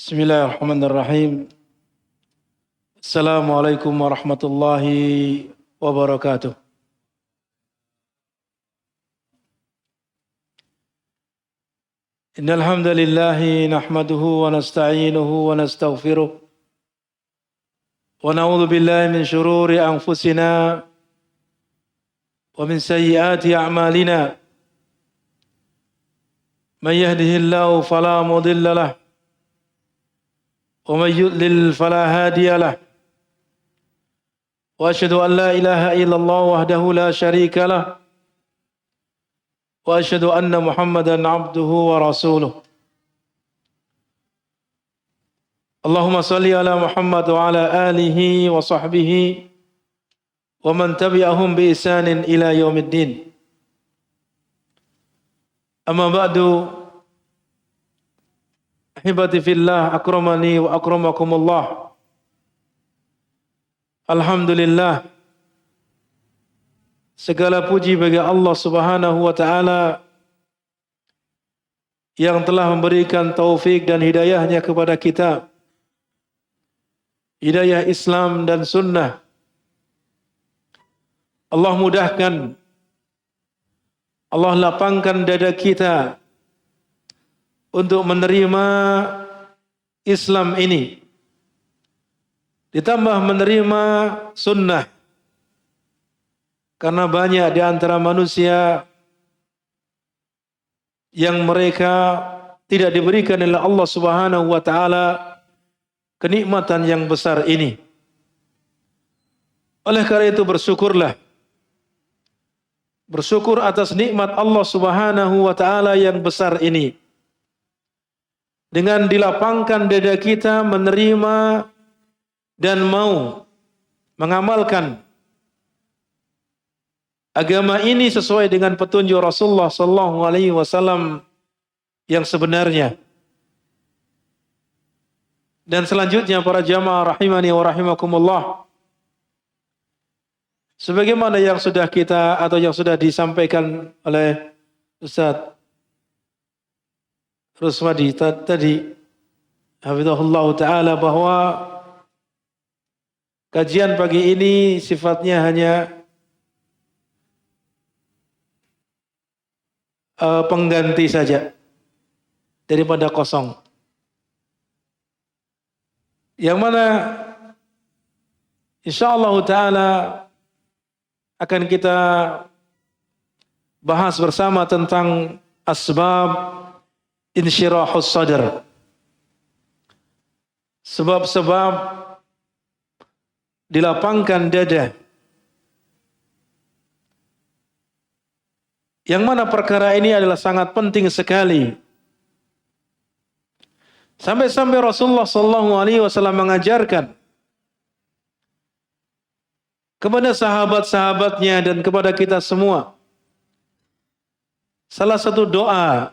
Bismillahirrahmanirrahim. Assalamualaikum warahmatullahi wabarakatuh. Innal hamdalillahi nahmaduhu wa nasta'inuhu wa nastaghfiruh wa na'udzu billahi min shururi anfusina wa min sayyiati a'malina. Man yahdihillahu fala mudilla lahu ومن يضلل فلا هادي له وأشهد أن لا إله إلا الله وحده لا شريك له وأشهد أن محمدا عبده ورسوله اللهم صل على محمد وعلى آله وصحبه ومن تبعهم بإحسان إلى يوم الدين أما بعد Ahibati fillah, akramani wa akramakumullah. Alhamdulillah, segala puji bagi Allah subhanahu wa ta'ala yang telah memberikan taufik dan hidayahnya kepada kita, hidayah Islam dan sunnah. Allah mudahkan, Allah lapangkan dada kita untuk menerima Islam ini, ditambah menerima sunnah, karena banyak di antara manusia yang mereka tidak diberikan oleh Allah subhanahu wa ta'ala kenikmatan yang besar ini. Oleh karena itu bersyukurlah, bersyukur atas nikmat Allah subhanahu wa ta'ala yang besar ini, dengan dilapangkan dada kita menerima dan mau mengamalkan agama ini sesuai dengan petunjuk Rasulullah sallallahu alaihi wasallam yang sebenarnya. Dan selanjutnya para jamaah rahimani wa rahimakumullah, sebagaimana yang sudah kita atau yang sudah disampaikan oleh Ustaz Rusmadi tadi, hafizahullah ta'ala, bahwa kajian pagi ini sifatnya hanya pengganti saja daripada kosong, yang mana insyaallah ta'ala akan kita bahas bersama tentang asbab insyirahus sadr, sebab-sebab dilapangkan dada, yang mana perkara ini adalah sangat penting sekali. Sampai-sampai Rasulullah sallallahu alaihi wasallam mengajarkan kepada sahabat-sahabatnya dan kepada kita semua salah satu doa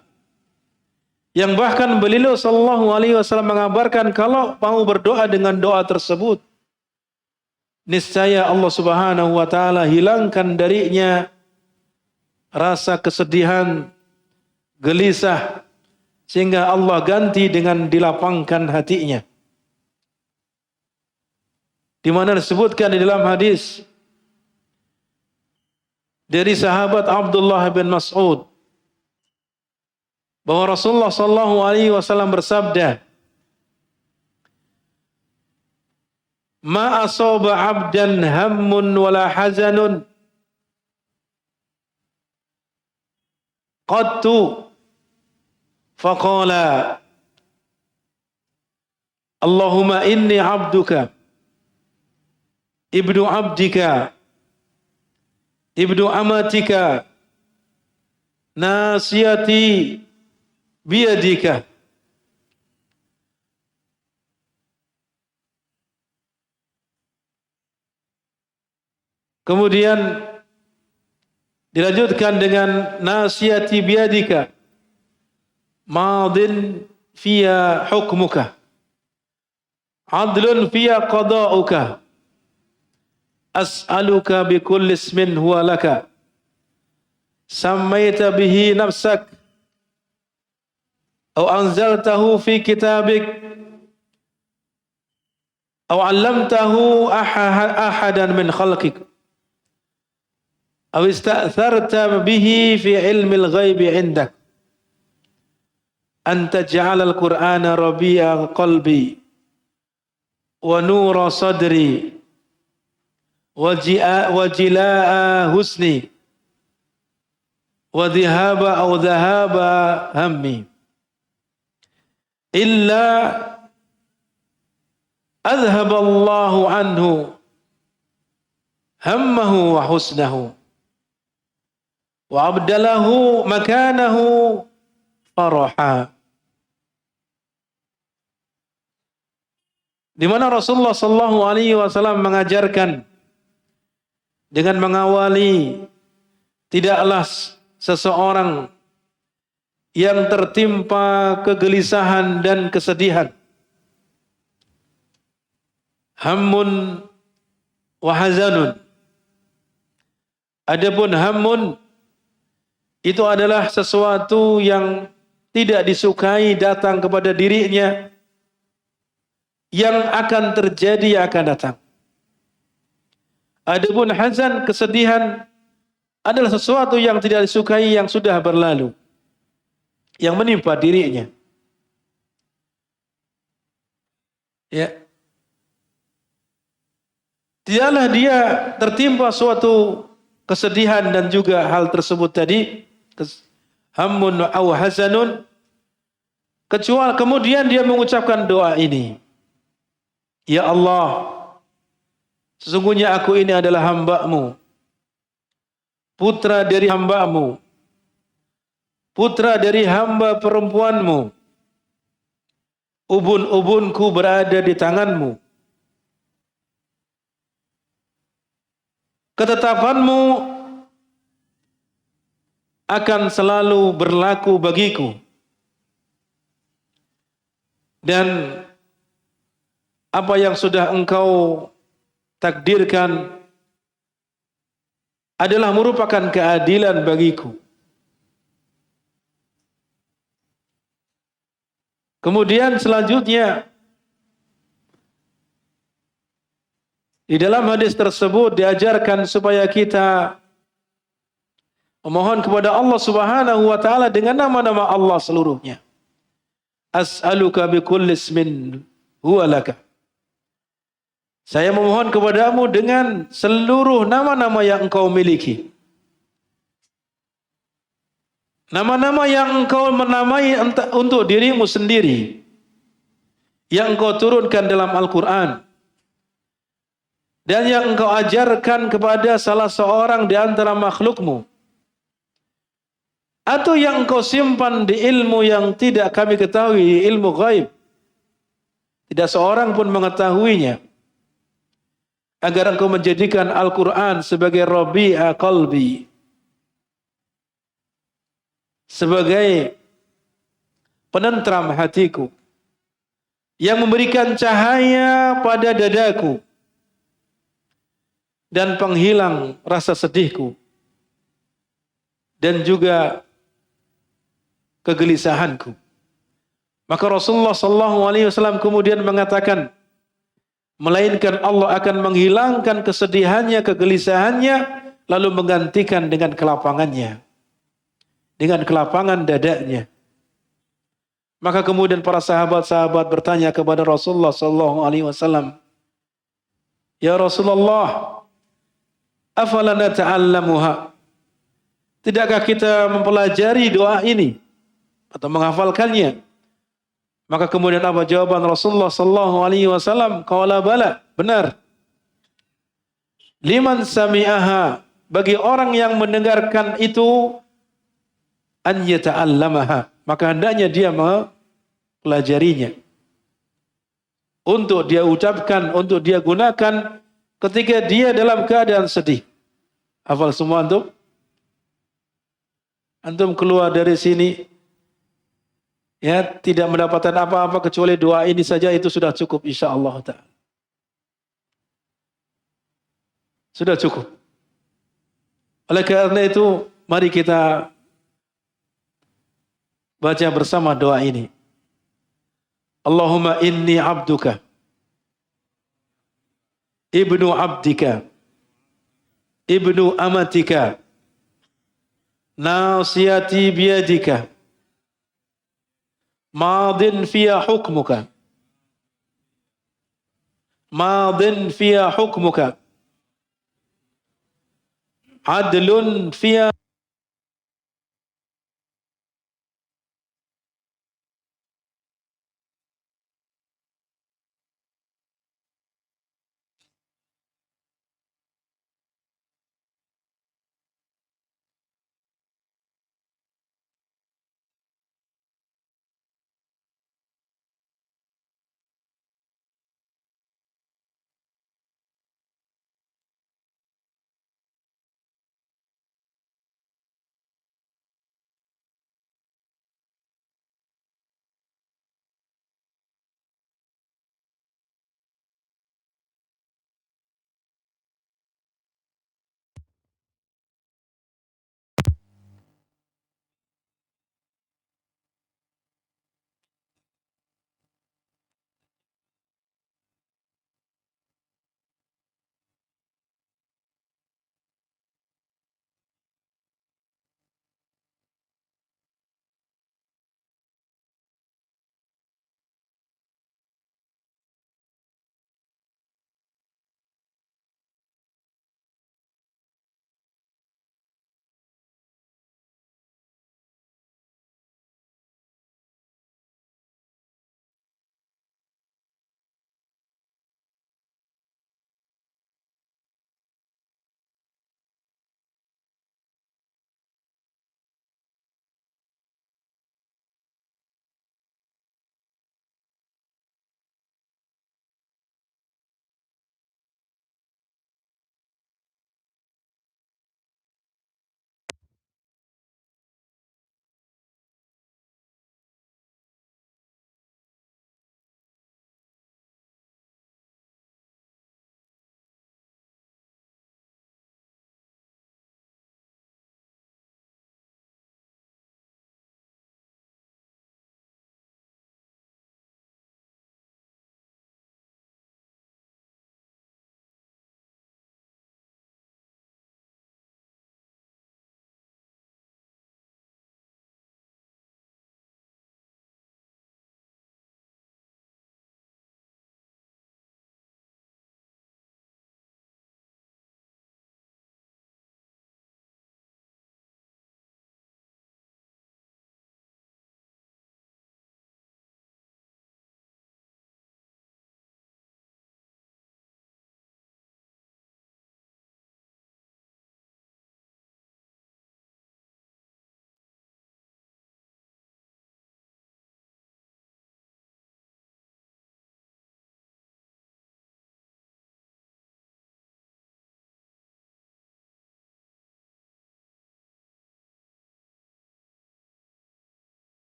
yang bahkan beliau sallallahu alaihi wasallam mengabarkan kalau mau berdoa dengan doa tersebut, niscaya Allah subhanahu wa ta'ala hilangkan darinya rasa kesedihan, gelisah, sehingga Allah ganti dengan dilapangkan hatinya. Di mana disebutkan di dalam hadis dari sahabat Abdullah bin Mas'ud bahwa Rasulullah sallallahu alaihi wasallam bersabda, "Ma asaba 'abdan hammun wala hazanun qattu faqala Allahumma inni 'abduka ibnu 'abdika ibnu amatika nasiyati biyadika." Kemudian dilanjutkan dengan nasiyati biyadika madin fiya hukmuka adlun fiya qada'uka as'aluka bikulli ismin huwa laka sammaita bihi nafsak أو أنزلته في كتابك aw 'allamtahu ahadan min khalqik aw ista'tharta bihi fi ilmil ghaibi 'indak an taj'ala al-Qur'ana rabi'a qalbi wa nura sadri wa jilaa husni wa dhahaba hammi illa adhhaba Allahu anhu hammahu wa husnahu wa abdalahu makanahu faraha. Di mana Rasulullah sallallahu alaihi wasallam mengajarkan dengan mengawali, tidaklah seseorang yang tertimpa kegelisahan dan kesedihan, hammun wa hazanun. Adapun hammun itu adalah sesuatu yang tidak disukai datang kepada dirinya, yang akan terjadi, akan datang. Adapun hazan, kesedihan, adalah sesuatu yang tidak disukai, yang sudah berlalu, yang menimpa dirinya. Ya. Tidaklah dia tertimpa suatu kesedihan dan juga hal tersebut tadi, hammun aw hazanun, kecuali kemudian dia mengucapkan doa ini. Ya Allah, sesungguhnya aku ini adalah hamba-Mu, putra dari hamba-Mu, putra dari hamba perempuan-Mu. Ubun-ubunku berada di tangan-Mu. Ketetapan-Mu akan selalu berlaku bagiku. Dan apa yang sudah Engkau takdirkan adalah merupakan keadilan bagiku. Kemudian selanjutnya, di dalam hadis tersebut diajarkan supaya kita memohon kepada Allah Subhanahu wa taala dengan nama-nama Allah seluruhnya. As'aluka bikulli ismin huwa laka. Saya memohon kepadamu dengan seluruh nama-nama yang engkau miliki. Nama-nama yang engkau menamai untuk dirimu sendiri, yang engkau turunkan dalam Al-Quran, dan yang engkau ajarkan kepada salah seorang di antara makhlukmu, atau yang engkau simpan di ilmu yang tidak kami ketahui, ilmu ghaib. Tidak seorang pun mengetahuinya. Agar engkau menjadikan Al-Quran sebagai rabi'a qalbi, sebagai penentram hatiku, yang memberikan cahaya pada dadaku, dan penghilang rasa sedihku, dan juga kegelisahanku. Maka Rasulullah SAW kemudian mengatakan, melainkan Allah akan menghilangkan kesedihannya, kegelisahannya, lalu menggantikan dengan kelapangannya, dengan kelapangan dadanya. Maka kemudian para sahabat-sahabat bertanya kepada Rasulullah SAW, ya Rasulullah, afala nata'allamuha? Tidakkah kita mempelajari doa ini atau menghafalkannya? Maka kemudian apa jawaban Rasulullah sallallahu alaihi wasallam? Qala bala, benar. Liman sami'aha, bagi orang yang mendengarkan itu, an yata'allamaha, maka hendaknya dia mempelajarinya, untuk dia ucapkan, untuk dia gunakan ketika dia dalam keadaan sedih. Hafal semua antum? Antum keluar dari sini, ya, tidak mendapatkan apa-apa kecuali doa ini saja, itu sudah cukup insyaallah ta'ala. Sudah cukup. Oleh karena itu, mari kita baca bersama doa ini. Allahumma inni abduka ibnu abdika, ibnu amatika, nasiyati biyadika, madin fiya hukmuka, madin fiya hukmuka, adlun fiya.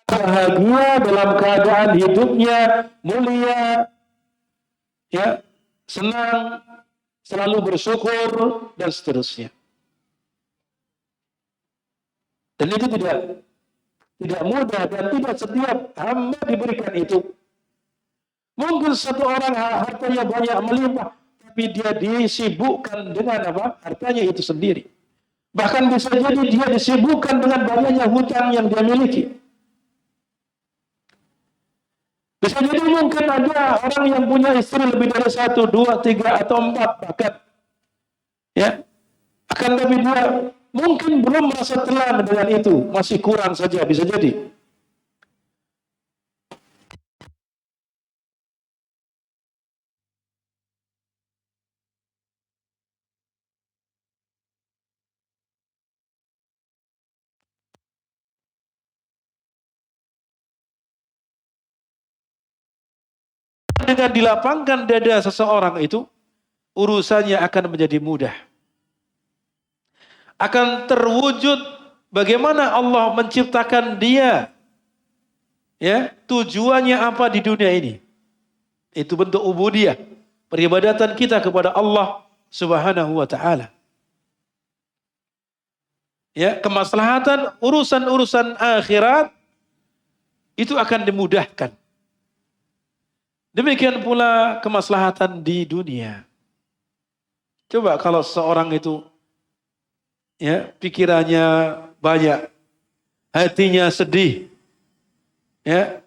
Bahagia dalam keadaan hidupnya mulia, ya, senang, selalu bersyukur, dan seterusnya. Dan itu tidak mudah dan tidak setiap hamba diberikan itu. Mungkin satu orang hartanya banyak melimpah, tapi dia disibukkan dengan apa? Hartanya itu sendiri. Bahkan bisa jadi dia disibukkan dengan banyaknya hutang yang dia miliki. Bisa jadi mungkin ada orang yang punya istri lebih dari 1, 2, 3, atau 4 bahkan. Ya, akan tapi dia mungkin belum merasa telan dengan itu, masih kurang saja, bisa jadi. Dengan dilapangkan dada seseorang itu, urusannya akan menjadi mudah. Akan terwujud bagaimana Allah menciptakan dia. Ya, tujuannya apa di dunia ini? Itu bentuk ubudiyah, peribadatan kita kepada Allah Subhanahu wa taala. Ya, kemaslahatan urusan-urusan akhirat itu akan dimudahkan. Demikian pula kemaslahatan di dunia. Coba kalau seorang itu ya pikirannya banyak, hatinya sedih, ya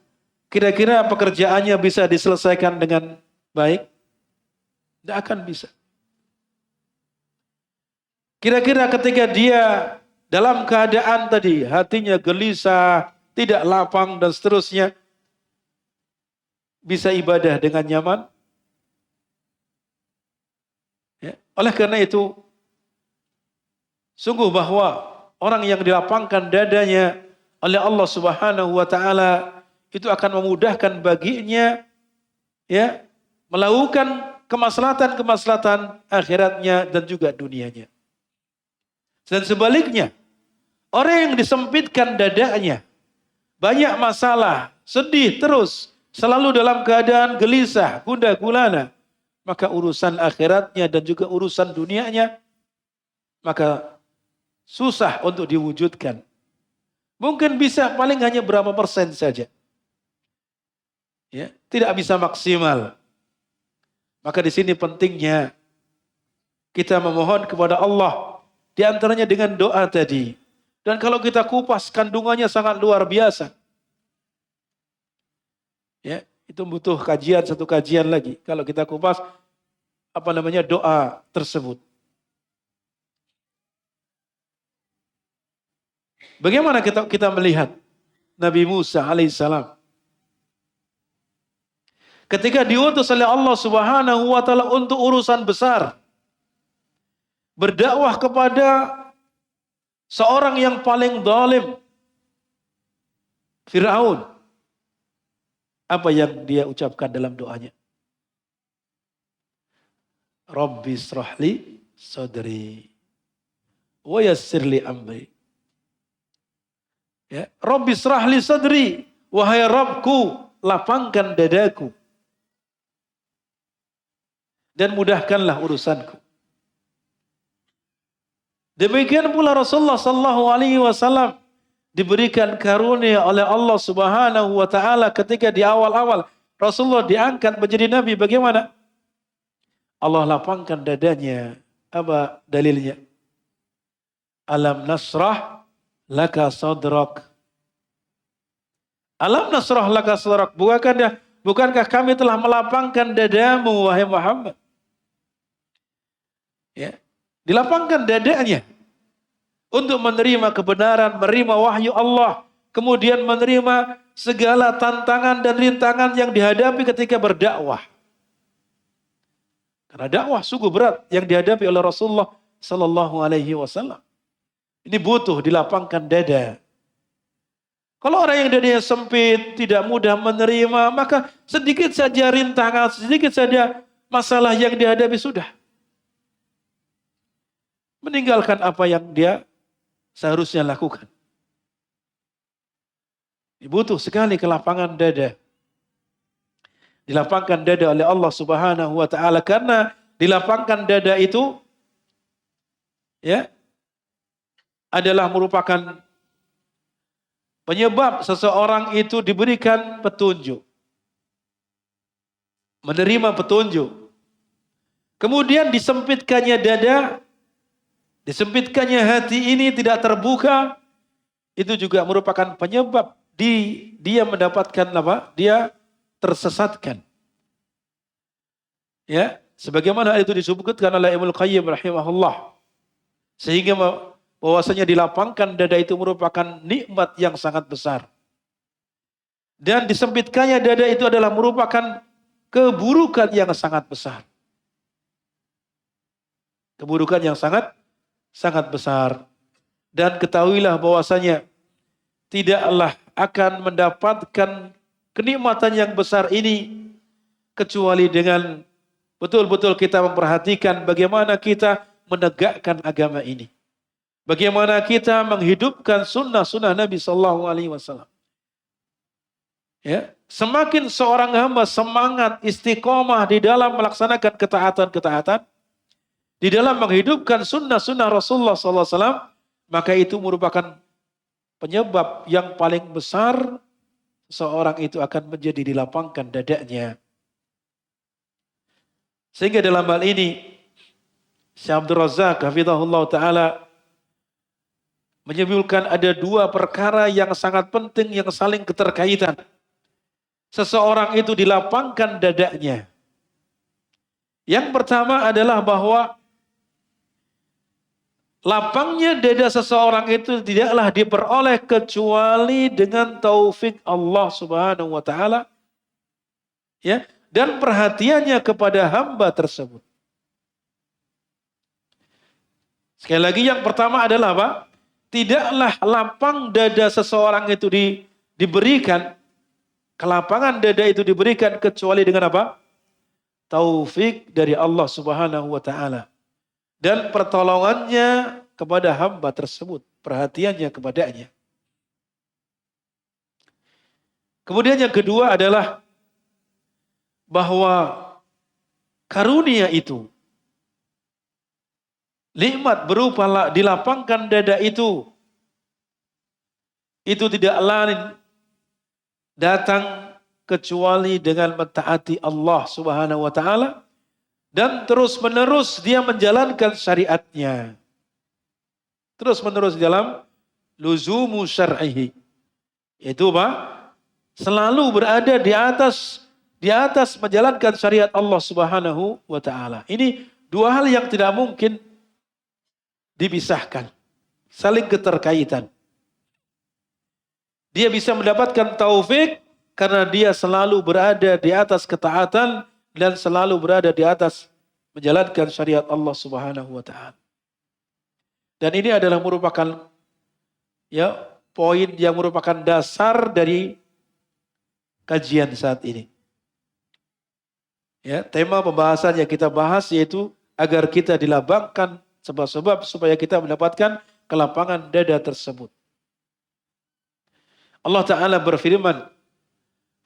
kira-kira pekerjaannya bisa diselesaikan dengan baik? Tidak akan bisa. Kira-kira ketika dia dalam keadaan tadi hatinya gelisah, tidak lapang dan seterusnya, bisa ibadah dengan nyaman? Ya. Oleh karena itu, sungguh bahwa orang yang dilapangkan dadanya oleh Allah Subhanahu wa taala itu akan memudahkan baginya ya melakukan kemaslahatan-kemaslahatan akhiratnya dan juga dunianya. Dan sebaliknya, orang yang disempitkan dadanya, banyak masalah, sedih terus, selalu dalam keadaan gelisah, gundah gulana, maka urusan akhiratnya dan juga urusan dunianya maka susah untuk diwujudkan. Mungkin bisa paling hanya berapa persen saja. Ya, tidak bisa maksimal. Maka di sini pentingnya kita memohon kepada Allah, di antaranya dengan doa tadi. Dan kalau kita kupas kandungannya sangat luar biasa. Ya, itu butuh kajian, satu kajian lagi. Kalau kita kupas doa tersebut. Bagaimana kita melihat Nabi Musa alaihissalam ketika diutus oleh Allah Subhanahu wa taala untuk urusan besar, berdakwah kepada seorang yang paling zalim, Firaun. Apa yang dia ucapkan dalam doanya? Rabbi shrahli sadri wa yassirli amri. Ya, Rabbi shrahli sadri, wahai Rabbku, lapangkan dadaku dan mudahkanlah urusanku. Demikian pula Rasulullah sallallahu alaihi wasallam diberikan karunia oleh Allah Subhanahu wa taala ketika di awal-awal Rasulullah diangkat menjadi nabi. Bagaimana? Allah lapangkan dadanya. Apa dalilnya? Alam nasrah laka sadrak. Alam nasrah laka sadrak. Bukankah kami telah melapangkan dadamu wahai Muhammad? Ya, dilapangkan dadanya untuk menerima kebenaran, menerima wahyu Allah, kemudian menerima segala tantangan dan rintangan yang dihadapi ketika berdakwah. Karena dakwah sungguh berat yang dihadapi oleh Rasulullah sallallahu alaihi wasallam. Ini butuh dilapangkan dada. Kalau orang yang dadanya sempit, tidak mudah menerima, maka sedikit saja rintangan, sedikit saja masalah yang dihadapi sudah meninggalkan apa yang dia seharusnya lakukan. Ini butuh sekali kelapangan dada. Dilapangkan dada oleh Allah Subhanahu wa taala karena dilapangkan dada itu ya adalah merupakan penyebab seseorang itu diberikan petunjuk, menerima petunjuk. Kemudian disempitkannya dada, disempitkannya hati ini tidak terbuka, itu juga merupakan penyebab dia mendapatkan apa? Dia tersesatkan. Ya, sebagaimana itu disebutkan oleh Ibnu Qayyim rahimahullah. Sehingga bahwasanya dilapangkan dada itu merupakan nikmat yang sangat besar. Dan disempitkannya dada itu adalah merupakan keburukan yang sangat besar. Keburukan yang sangat besar. Dan ketahuilah bahwasanya tidaklah akan mendapatkan kenikmatan yang besar ini kecuali dengan betul-betul kita memperhatikan bagaimana kita menegakkan agama ini. Bagaimana kita menghidupkan sunnah-sunnah Nabi Sallallahu Alaihi Wasallam. Ya, semakin seorang hamba semangat istiqomah di dalam melaksanakan ketaatan-ketaatan, di dalam menghidupkan sunnah-sunnah Rasulullah Sallallahu Alaihi Wasallam, maka itu merupakan penyebab yang paling besar seorang itu akan menjadi dilapangkan dadanya. Sehingga dalam hal ini Syekh Abdul Razak hafizahullah ta'ala menyebutkan ada dua perkara yang sangat penting yang saling keterkaitan. Seseorang itu dilapangkan dadanya. Yang pertama adalah bahwa lapangnya dada seseorang itu tidaklah diperoleh kecuali dengan taufik Allah Subhanahu wa taala. Ya, dan perhatiannya kepada hamba tersebut. Sekali lagi yang pertama adalah apa? Tidaklah lapang dada seseorang itu diberikan, kelapangan dada itu diberikan kecuali dengan apa? Taufik dari Allah Subhanahu wa taala. Dan pertolongannya kepada hamba tersebut, perhatiannya kepadanya. Kemudian yang kedua adalah bahwa karunia itu, nikmat berupa dilapangkan dada itu tidak lain datang kecuali dengan mentaati Allah Subhanahu wa taala dan terus-menerus dia menjalankan syariatnya. Terus-menerus dalam luzumu syar'ihi. Itu apa? Selalu berada di atas menjalankan syariat Allah Subhanahu wa taala. Ini dua hal yang tidak mungkin dipisahkan, saling keterkaitan. Dia bisa mendapatkan taufik karena dia selalu berada di atas ketaatan dan selalu berada di atas menjalankan syariat Allah Subhanahu wa taala. Dan ini adalah merupakan poin yang merupakan dasar dari kajian saat ini. Ya, tema pembahasan yang kita bahas yaitu agar kita dilapangkan sebab-sebab supaya kita mendapatkan kelapangan dada tersebut. Allah Ta'ala berfirman,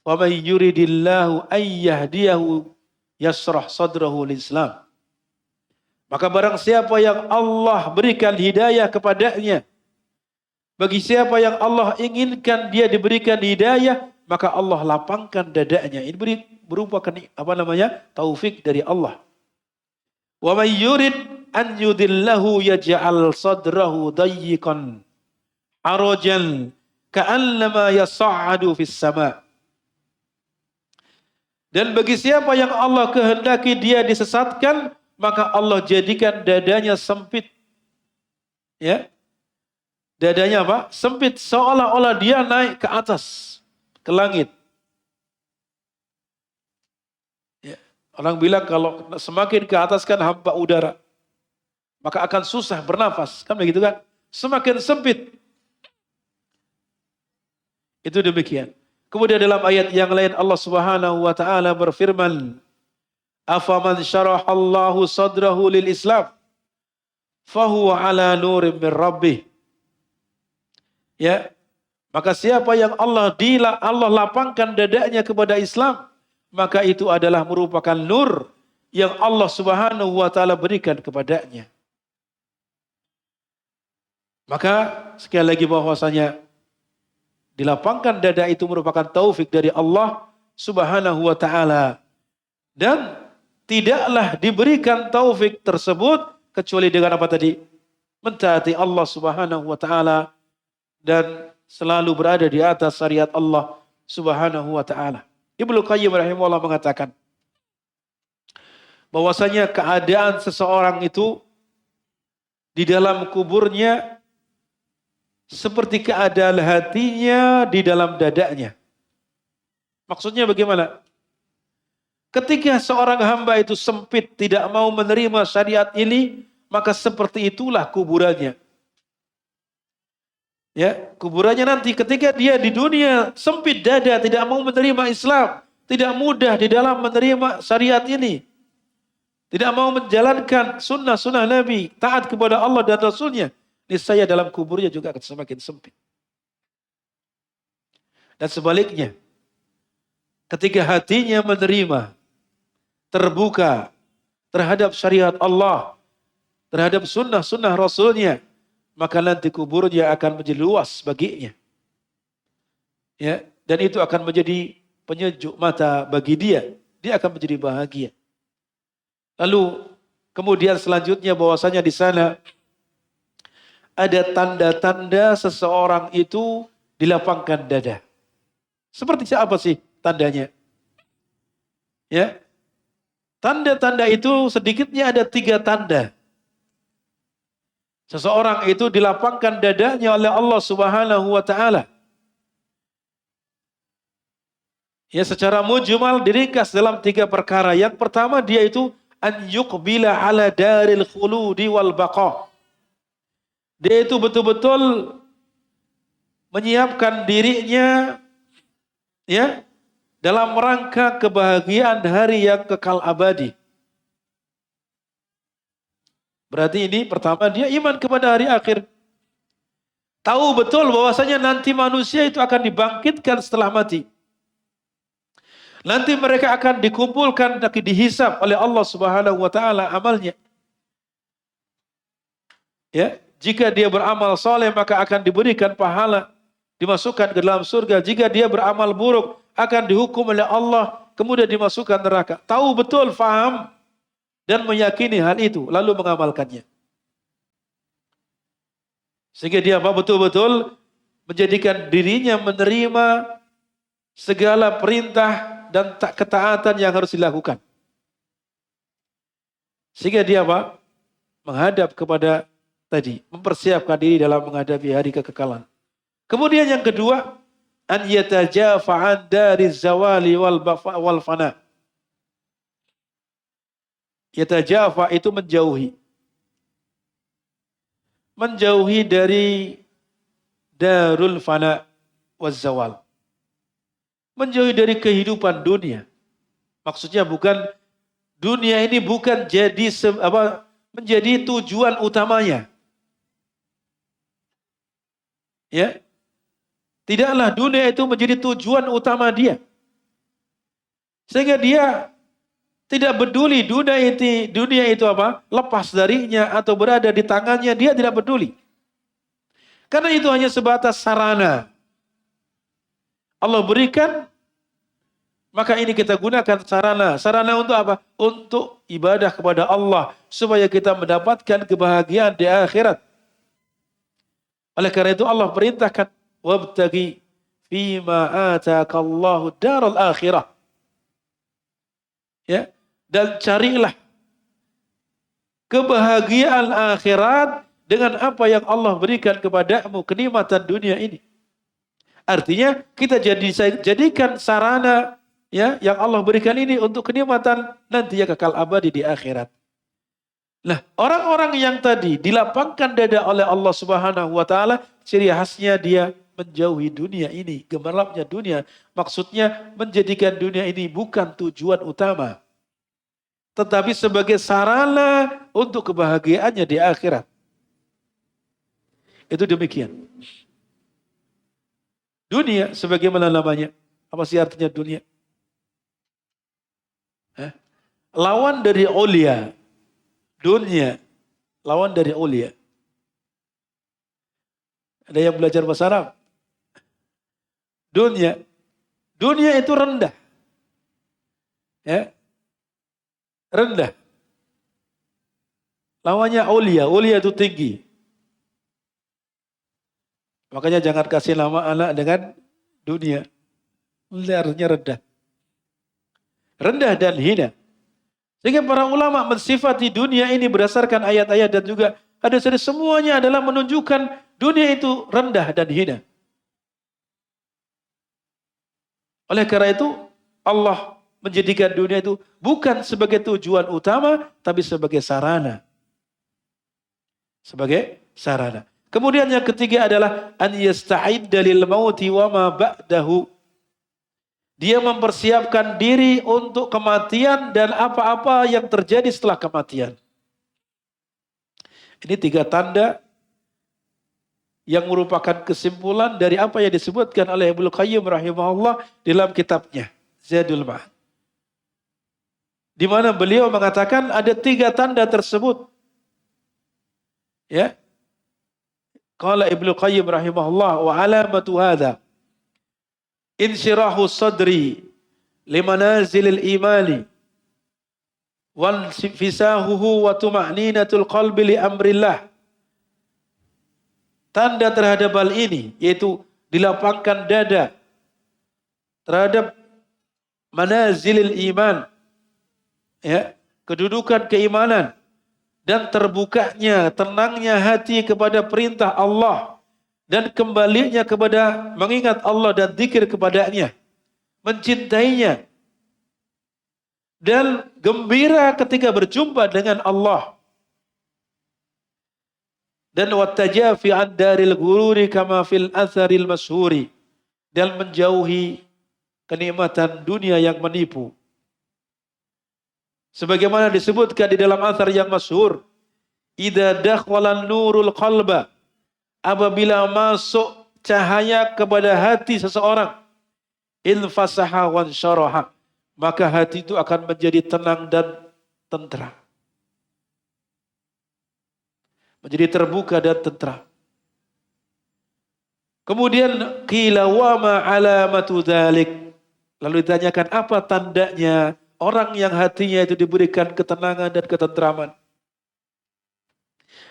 وَمَنْ يُرِدِ اللَّهُ أَنْ يَهْدِيَهُ يَشْرَحْ صَدْرَهُ لِلْإِسْلَامِ. Maka barang siapa yang Allah berikan hidayah kepadanya, bagi siapa yang Allah inginkan dia diberikan hidayah, maka Allah lapangkan dadanya. Ini berupa taufik dari Allah. وَمَنْ يُرِدْ أَنْ يُدِلَّهُ يَجْعَلْ صَدْرَهُ ضَيِّقًا حَرَجًا كَأَنَّمَا يَصَعَّدُ فِي السَّمَاءِ. Dan bagi siapa yang Allah kehendaki dia disesatkan, maka Allah jadikan dadanya sempit. Ya. Dadanya apa? Sempit, seolah-olah dia naik ke atas, ke langit. Ya. Orang bilang kalau semakin ke atas kan hampa udara, maka akan susah bernafas. Kan begitu kan? Semakin sempit. Itu demikian. Kemudian dalam ayat yang lain Allah Subhanahu wa taala berfirman, "Afaman syarahallahu sadrahu lil Islam, fahuwa ala nurim min rabbih." Ya. Maka siapa yang Allah lapangkan dadanya kepada Islam, maka itu adalah merupakan nur yang Allah Subhanahu wa taala berikan kepadanya. Maka sekali lagi bahwasanya dilapangkan dada itu merupakan taufik dari Allah Subhanahu wa taala, dan tidaklah diberikan taufik tersebut kecuali dengan apa tadi? Mentaati Allah Subhanahu wa taala dan selalu berada di atas syariat Allah Subhanahu wa taala. Ibnu Qayyim rahimahullah mengatakan bahwasanya keadaan seseorang itu di dalam kuburnya seperti keadaan hatinya di dalam dadanya. Maksudnya bagaimana? Ketika seorang hamba itu sempit, tidak mau menerima syariat ini, maka seperti itulah kuburannya. Ya, kuburannya nanti ketika dia di dunia sempit dada, tidak mau menerima Islam, tidak mudah di dalam menerima syariat ini, tidak mau menjalankan sunnah-sunnah Nabi, taat kepada Allah dan Rasulnya, niscaya dalam kuburnya juga akan semakin sempit. Dan sebaliknya, ketika hatinya menerima, terbuka terhadap syariat Allah, terhadap sunnah-sunnah Rasulnya, maka nanti kuburnya akan menjadi luas baginya. Ya, dan itu akan menjadi penyejuk mata bagi dia. Dia akan menjadi bahagia. Lalu kemudian selanjutnya bahwasanya di sana ada tanda-tanda seseorang itu dilapangkan dada. Seperti apa sih tandanya? Ya, tanda-tanda itu sedikitnya ada 3 tanda. Seseorang itu dilapangkan dadanya oleh Allah Subhanahu wa taala. Ya, secara mujmal diringkas dalam 3 perkara. Yang pertama dia itu an yuqbila ala daril khuludi wal baqa. Dia itu betul-betul menyiapkan dirinya ya dalam rangka kebahagiaan hari yang kekal abadi. Berarti ini pertama dia iman kepada hari akhir. Tahu betul bahwasanya nanti manusia itu akan dibangkitkan setelah mati. Nanti mereka akan dikumpulkan dan dihisab oleh Allah Subhanahu wa taala amalnya. Ya, jika dia beramal soleh maka akan diberikan pahala, dimasukkan ke dalam surga. Jika dia beramal buruk akan dihukum oleh Allah, kemudian dimasukkan neraka. Tahu betul, faham dan meyakini hal itu, lalu mengamalkannya. Sehingga dia betul-betul menjadikan dirinya menerima segala perintah dan ketaatan yang harus dilakukan. Sehingga dia menghadap kepada tadi, mempersiapkan diri dalam menghadapi hari kekekalan. Kemudian yang kedua, an yatajafa an dariz zawali wal fana. Yatajafa itu menjauhi. Menjauhi dari darul fana waz zawal. Menjauhi dari kehidupan dunia. Maksudnya bukan dunia ini bukan jadi menjadi tujuan utamanya. Ya. Tidaklah dunia itu menjadi tujuan utama dia. Sehingga dia tidak peduli dunia itu lepas darinya atau berada di tangannya, dia tidak peduli. Karena itu hanya sebatas sarana. Allah berikan, maka ini kita gunakan sarana. Sarana untuk apa? Untuk ibadah kepada Allah, supaya kita mendapatkan kebahagiaan di akhirat. Oleh karena itu Allah perintahkan, wabtaghi fima atakallahu daral akhirah. Ya, dan carilah kebahagiaan akhirat dengan apa yang Allah berikan kepadamu, kenikmatan dunia ini. Artinya kita jadikan sarana ya yang Allah berikan ini untuk kenikmatan nanti yang kekal abadi di akhirat. Nah, orang-orang yang tadi dilapangkan dada oleh Allah Subhanahu wa taala, ciri khasnya dia menjauhi dunia ini, gemerlapnya dunia. Maksudnya menjadikan dunia ini bukan tujuan utama, tetapi sebagai sarana untuk kebahagiaannya di akhirat. Itu demikian. Dunia sebagaimana namanya. Apa sih artinya dunia? lawan dari ulia. Dunia, lawan dari ulia. Ada yang belajar bahasa Arab? Dunia. Dunia itu rendah. Ya. Rendah. Lawannya ulia. Ulia itu tinggi. Makanya jangan kasih nama anak dengan dunia. Artinya rendah. Rendah dan hina. Sehingga para ulama mensifati dunia ini berdasarkan ayat-ayat dan juga hadis-hadis, semuanya adalah menunjukkan dunia itu rendah dan hina. Oleh karena itu Allah menjadikan dunia itu bukan sebagai tujuan utama, tapi sebagai sarana. Sebagai sarana. Kemudian yang ketiga adalah an yasta'idda lil mauti wa ma ba'dahu. Dia mempersiapkan diri untuk kematian dan apa-apa yang terjadi setelah kematian. Ini 3 tanda yang merupakan kesimpulan dari apa yang disebutkan oleh Ibnu Qayyim rahimahullah dalam kitabnya Zadul Ma'ad. Di mana beliau mengatakan ada 3 tanda tersebut. Ya. Qala Ibnu Qayyim rahimahullah wa alamatu hadza insyirahu sadri limanazilil imani wal fisahuhu wa tuma'ninatul qalbi li amrillah. Tanda terhadap hal ini yaitu dilapangkan dada terhadap manazilil iman, ya, kedudukan keimanan, dan terbukanya, tenangnya hati kepada perintah Allah dan kembalinya kepada mengingat Allah dan zikir kepadanya, mencintainya dan gembira ketika berjumpa dengan Allah. Dan wattajafi an daril ghururi kama fil atharil masyhuri, dan menjauhi kenikmatan dunia yang menipu. Sebagaimana disebutkan di dalam athar yang masyhur, idza dakhala nurul qalba, apabila masuk cahaya kepada hati seseorang, infasaha wan syaraha, maka hati itu akan menjadi tenang dan tentram. Menjadi terbuka dan tentram. Kemudian qila wa ma alamatu dzalik, lalu ditanyakan apa tandanya orang yang hatinya itu diberikan ketenangan dan ketentraman.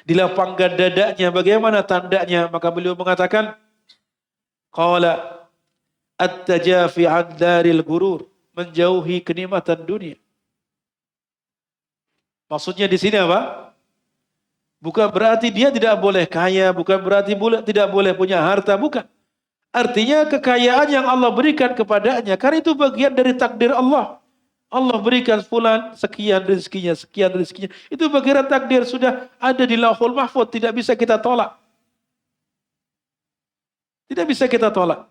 Dilapangkan dadanya, bagaimana tandanya? Maka beliau mengatakan, qala at-tajafi an daril gurur, menjauhi kenikmatan dunia. Maksudnya di sini apa? Bukan berarti dia tidak boleh kaya, bukan berarti tidak boleh punya harta, bukan. Artinya kekayaan yang Allah berikan kepadanya, karena itu bagian dari takdir Allah. Allah berikan fulan sekian rezekinya, sekian rezekinya. Itu bagian takdir, sudah ada di Lauhul Mahfuz, tidak bisa kita tolak. Tidak bisa kita tolak.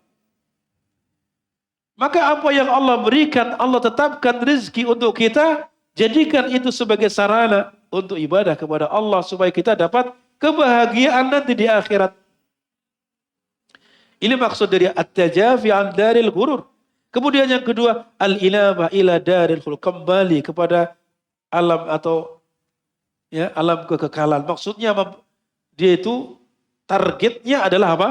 Maka apa yang Allah berikan, Allah tetapkan rezeki untuk kita, jadikan itu sebagai sarana untuk ibadah kepada Allah supaya kita dapat kebahagiaan nanti di akhirat. Ini maksud dari at-tajafi an daril ghurur. Kemudian yang kedua, al-inabah ila daril khulud, kembali kepada alam atau ya, alam kekekalan. Maksudnya dia itu targetnya adalah apa?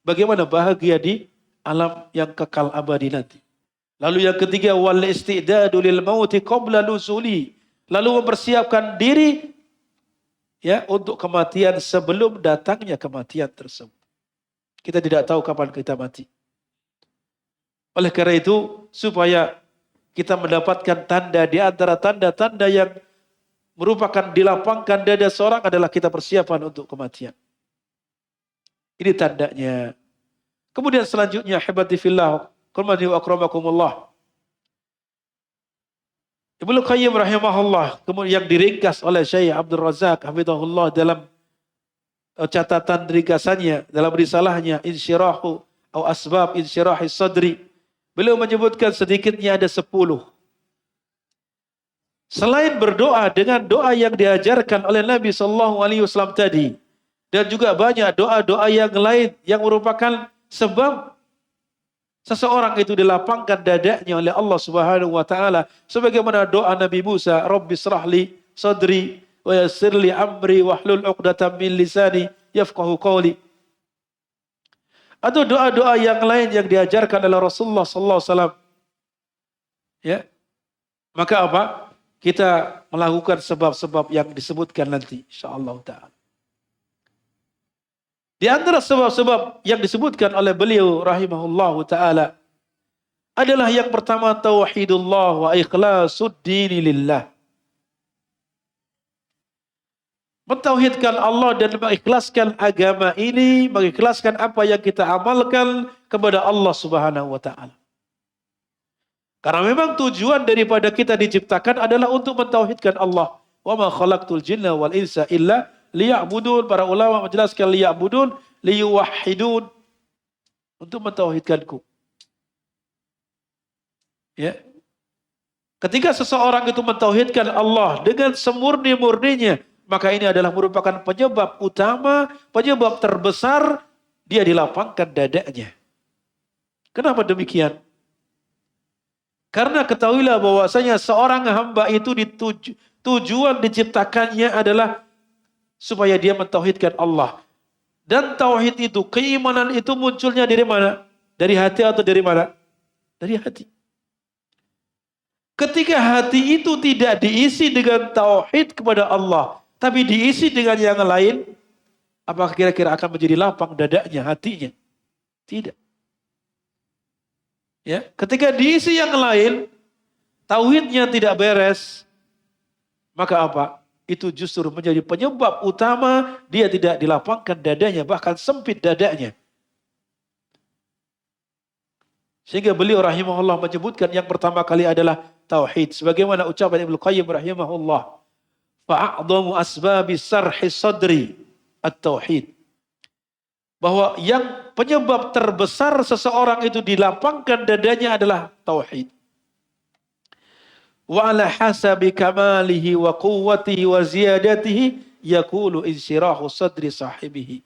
Bagaimana bahagia di alam yang kekal abadi nanti. Lalu yang ketiga, wal istidadu lil mauti qabla nuzuli, lalu mempersiapkan diri ya untuk kematian sebelum datangnya kematian tersebut. Kita tidak tahu kapan kita mati. Oleh karena itu, supaya kita mendapatkan tanda di antara tanda-tanda yang merupakan dilapangkan dada seorang adalah kita persiapan untuk kematian. Ini tandanya. Kemudian selanjutnya, hibati fillah, kurmani wa akramakumullah. Ibnu Qayyim rahimahullah, kemudian yang diringkas oleh Syekh Abdul Razak hafizahullah dalam catatan ringkasannya, dalam risalahnya Insyirahu atau Asbab Insyirahi Sadri. Beliau menyebutkan sedikitnya ada 10. Selain berdoa dengan doa yang diajarkan oleh Nabi SAW tadi, dan juga banyak doa-doa yang lain yang merupakan sebab Seseorang itu dilapangkan dadanya oleh Allah Subhanahu wa taala sebagaimana doa Nabi Musa, Rabbi shrahli sadri wa yassirli amri wahlul 'uqdatam min lisani yafqahu qawli. Atau doa-doa yang lain yang diajarkan oleh Rasulullah sallallahu alaihi wasallam. Ya. Maka apa? Kita melakukan sebab-sebab yang disebutkan nanti insyaallah taala. Di antara sebab-sebab yang disebutkan oleh beliau rahimahullahu taala adalah yang pertama tauhidullah wa ikhlasud dini lillah. Mentauhidkan Allah dan mengikhlaskan agama ini, mengikhlaskan apa yang kita amalkan kepada Allah Subhanahu wa taala. Karena memang tujuan daripada kita diciptakan adalah untuk mentauhidkan Allah. Wa ma khalaqtul jinna wal insa illa liya'budun. Para ulama menjelaskan liya'budun, liyuwahhidun. Untuk mentauhidkanku. Ya. Ketika seseorang itu mentauhidkan Allah dengan semurni-murninya, maka ini adalah merupakan penyebab utama, penyebab terbesar dia dilapangkan dadanya. Kenapa demikian? Karena ketahuilah bahwasanya seorang hamba itu tujuan diciptakannya adalah supaya dia mentauhidkan Allah. Dan tauhid itu, keimanan itu munculnya dari mana? Dari hati atau dari mana? Dari hati. Ketika hati itu tidak diisi dengan tauhid kepada Allah, tapi diisi dengan yang lain, apakah kira-kira akan menjadi lapang dadanya, hatinya? Tidak. Ya, ketika diisi yang lain, tauhidnya tidak beres, maka apa? Itu justru menjadi penyebab utama dia tidak dilapangkan dadanya, bahkan sempit dadanya. Sehingga beliau rahimahullah menyebutkan yang pertama kali adalah tauhid. Sebagaimana ucapan Ibnu Qayyim rahimahullah, fa'a'dhamu asbabi sarhi sadri at-tauhid. Bahwa yang penyebab terbesar seseorang itu dilapangkan dadanya adalah tauhid. Wa ala hasabi kamalihi wa quwwatihi wa ziyadatihi yaqulu insyirahu sadri sahibihi.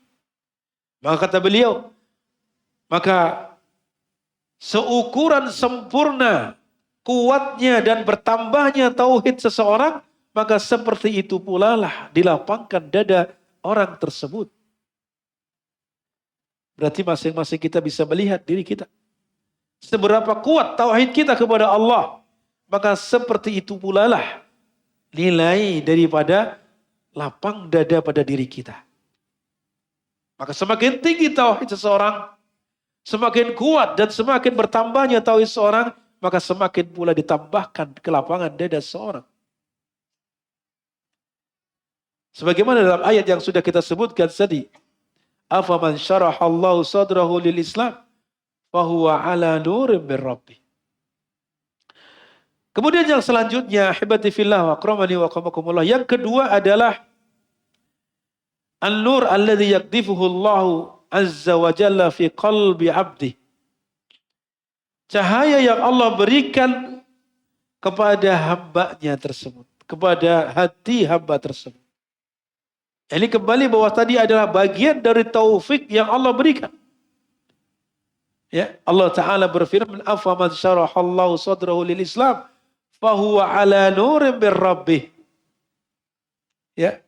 Maka kata beliau, maka seukuran sempurna kuatnya dan bertambahnya tauhid seseorang, maka seperti itu pula lah dilapangkan dada orang tersebut. Berarti masing-masing kita bisa melihat diri kita. Seberapa kuat tauhid kita kepada Allah, maka seperti itu pula lah nilai daripada lapang dada pada diri kita. Maka semakin tinggi tauhid seseorang, semakin kuat dan semakin bertambahnya tauhid seseorang, maka semakin pula ditambahkan kelapangan dada seseorang. Sebagaimana dalam ayat yang sudah kita sebutkan tadi, afaman syarahallahu sadrahu lil Islam fahuwa ala nurim min rabbih. Kemudian yang selanjutnya, hibati fillah wa akramani wa aqamakumullah. Yang kedua adalah an-nur alladhi yakdifuhu Allahu azza wa jalla fi qalbi 'abdi. Cahaya yang Allah berikan kepada hambanya tersebut, kepada hati hamba tersebut. Ini kembali bahwa tadi adalah bagian dari taufik yang Allah berikan. Ya, Allah Ta'ala berfirman, afaman syarahallahu sadrahu lil Islam fahuwa ala nurim bir rabbih. Ya.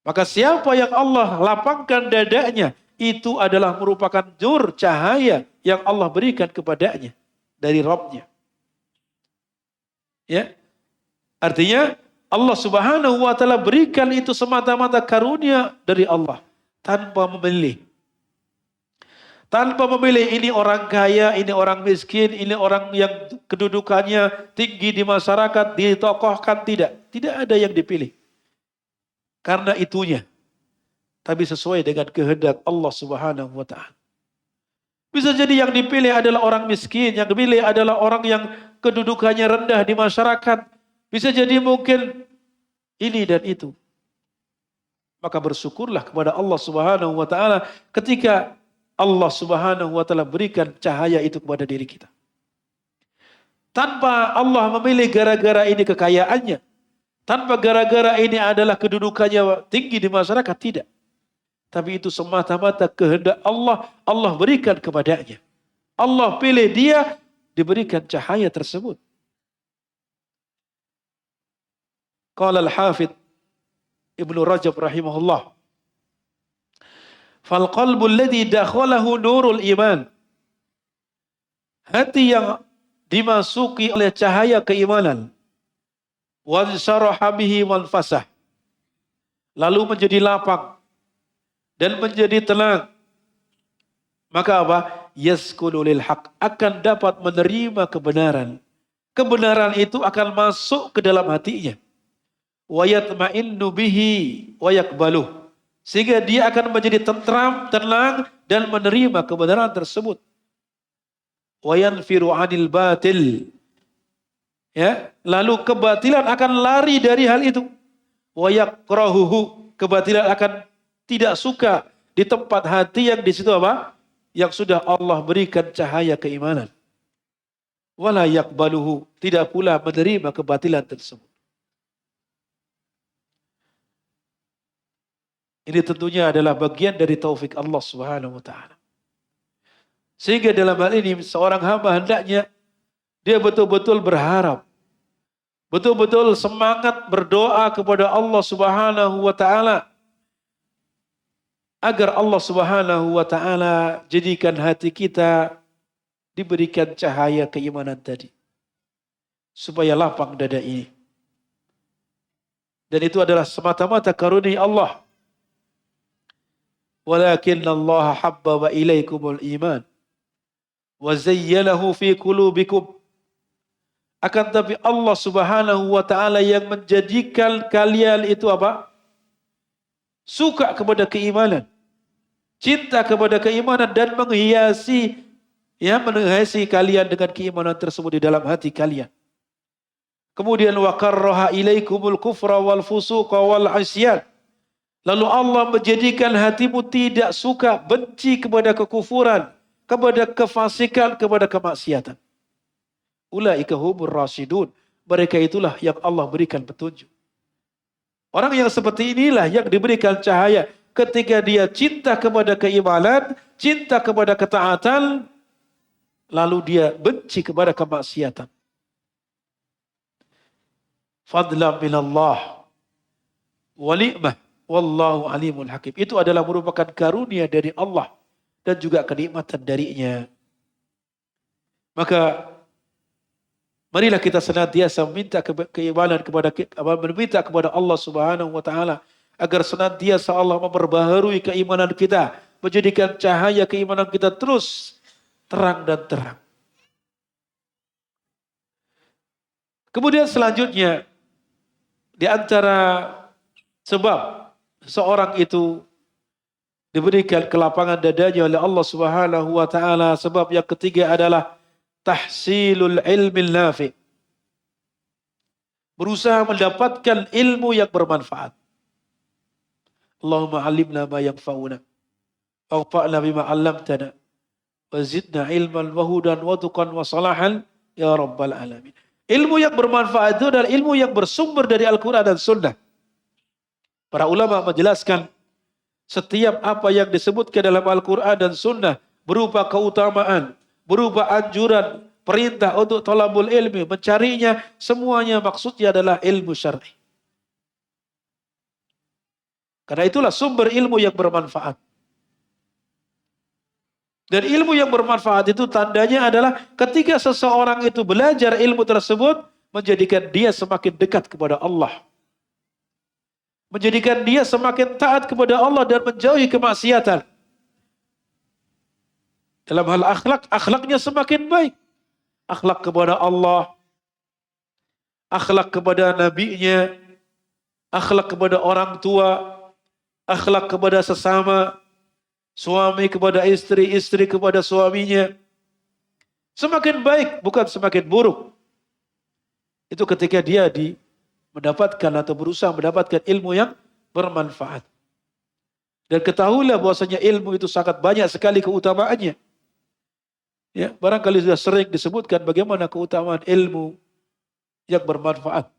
Maka siapa yang Allah lapangkan dadanya, itu adalah merupakan nur, cahaya yang Allah berikan kepadanya dari Rabbnya. Ya. Artinya Allah Subhanahu wa taala berikan itu semata-mata karunia dari Allah tanpa memilih. Tanpa memilih ini orang kaya, ini orang miskin, ini orang yang kedudukannya tinggi di masyarakat, ditokohkan, tidak. Tidak ada yang dipilih. Karena itunya. Tapi sesuai dengan kehendak Allah Subhanahu wa taala. Bisa jadi yang dipilih adalah orang miskin, yang dipilih adalah orang yang kedudukannya rendah di masyarakat. Bisa jadi mungkin ini dan itu. Maka bersyukurlah kepada Allah Subhanahu wa taala ketika Allah Subhanahu wa taala berikan cahaya itu kepada diri kita. Tanpa Allah memilih gara-gara ini kekayaannya, tanpa gara-gara ini adalah kedudukannya tinggi di masyarakat, tidak. Tapi itu semata-mata kehendak Allah, Allah berikan kepadanya. Allah pilih dia, diberikan cahaya tersebut. Qala al-Hafidh Ibnu Rajab rahimahullah, fal qalbu alladhi dakhalahu nurul iman. Hati yang dimasuki oleh cahaya keimanan, wan syaraha bihi wan fasah, lalu menjadi lapang dan menjadi tenang, maka apa? Yaskunu lil haq, akan dapat menerima kebenaran. Kebenaran itu akan masuk ke dalam hatinya. Wa yatma'innu bihi wa yakbaluh, sehingga dia akan menjadi tentram, tenang dan menerima kebenaran tersebut. Wa yanfiru 'anil batil, ya, lalu kebatilan akan lari dari hal itu. Wa yakrahuhu, kebatilan akan tidak suka di tempat hati yang di situ apa? Yang sudah Allah berikan cahaya keimanan. Wala yakbaluhu, tidak pula menerima kebatilan tersebut. Ini tentunya adalah bagian dari taufik Allah Subhanahu wa taala. Sehingga dalam hal ini seorang hamba hendaknya dia betul-betul berharap, betul-betul semangat berdoa kepada Allah Subhanahu wa taala agar Allah Subhanahu wa taala jadikan hati kita diberikan cahaya keimanan tadi, supaya lapang dada ini. Dan itu adalah semata-mata karunia Allah. Walakinna Allah habbaba ilaikumul iman wa zayyanahu fi qulubikum. Akan tapi Allah Subhanahu wa taala yang menjadikan kalian itu apa? Suka kepada keimanan, cinta kepada keimanan, dan menghiasi kalian dengan keimanan tersebut di dalam hati kalian. Kemudian wa karraha ilaikumul kufra wal fusuqa wal isyan. Lalu Allah menjadikan hatimu tidak suka, benci kepada kekufuran, kepada kefasikan, kepada kemaksiatan. Ulaika humur rasyidun. Mereka itulah yang Allah berikan petunjuk. Orang yang seperti inilah yang diberikan cahaya ketika dia cinta kepada keimanan, cinta kepada ketaatan, lalu dia benci kepada kemaksiatan. Fadlan minallah wa ni'mah wallahu alimul hakim. Itu adalah merupakan karunia dari Allah dan juga kenikmatan darinya. Maka marilah kita senantiasa meminta keimanan meminta kepada Allah Subhanahu wa taala agar senantiasa Allah memperbaharui keimanan kita, menjadikan cahaya keimanan kita terus terang dan terang. Kemudian selanjutnya, di antara sebab seorang itu diberikan kelapangan dadanya oleh Allah Subhanahu wa taala, sebab yang ketiga adalah tahsilul ilmil nafi. Berusaha mendapatkan ilmu yang bermanfaat. Allahumma 'allimna ma yanfa'una wanfa'na bima 'allamtana wa zidna ilman wa hudan wa tuqan wa salahan ya rabbal alamin. Ilmu yang bermanfaat itu adalah ilmu yang bersumber dari Al-Quran dan Sunnah. Para ulama menjelaskan setiap apa yang disebutkan dalam Al-Quran dan Sunnah berupa keutamaan, berupa anjuran, perintah untuk thalabul ilmi, mencarinya, semuanya maksudnya adalah ilmu syar'i. Karena itulah sumber ilmu yang bermanfaat. Dan ilmu yang bermanfaat itu tandanya adalah ketika seseorang itu belajar ilmu tersebut, menjadikan dia semakin dekat kepada Allah. Menjadikan dia semakin taat kepada Allah dan menjauhi kemaksiatan. Dalam hal akhlak, akhlaknya semakin baik. Akhlak kepada Allah, akhlak kepada nabinya, akhlak kepada orang tua, akhlak kepada sesama, suami kepada istri, istri kepada suaminya. Semakin baik, bukan semakin buruk. Itu ketika dia mendapatkan atau berusaha mendapatkan ilmu yang bermanfaat. Dan ketahuilah bahwasanya ilmu itu sangat banyak sekali keutamaannya. Ya, barangkali sudah sering disebutkan bagaimana keutamaan ilmu yang bermanfaat.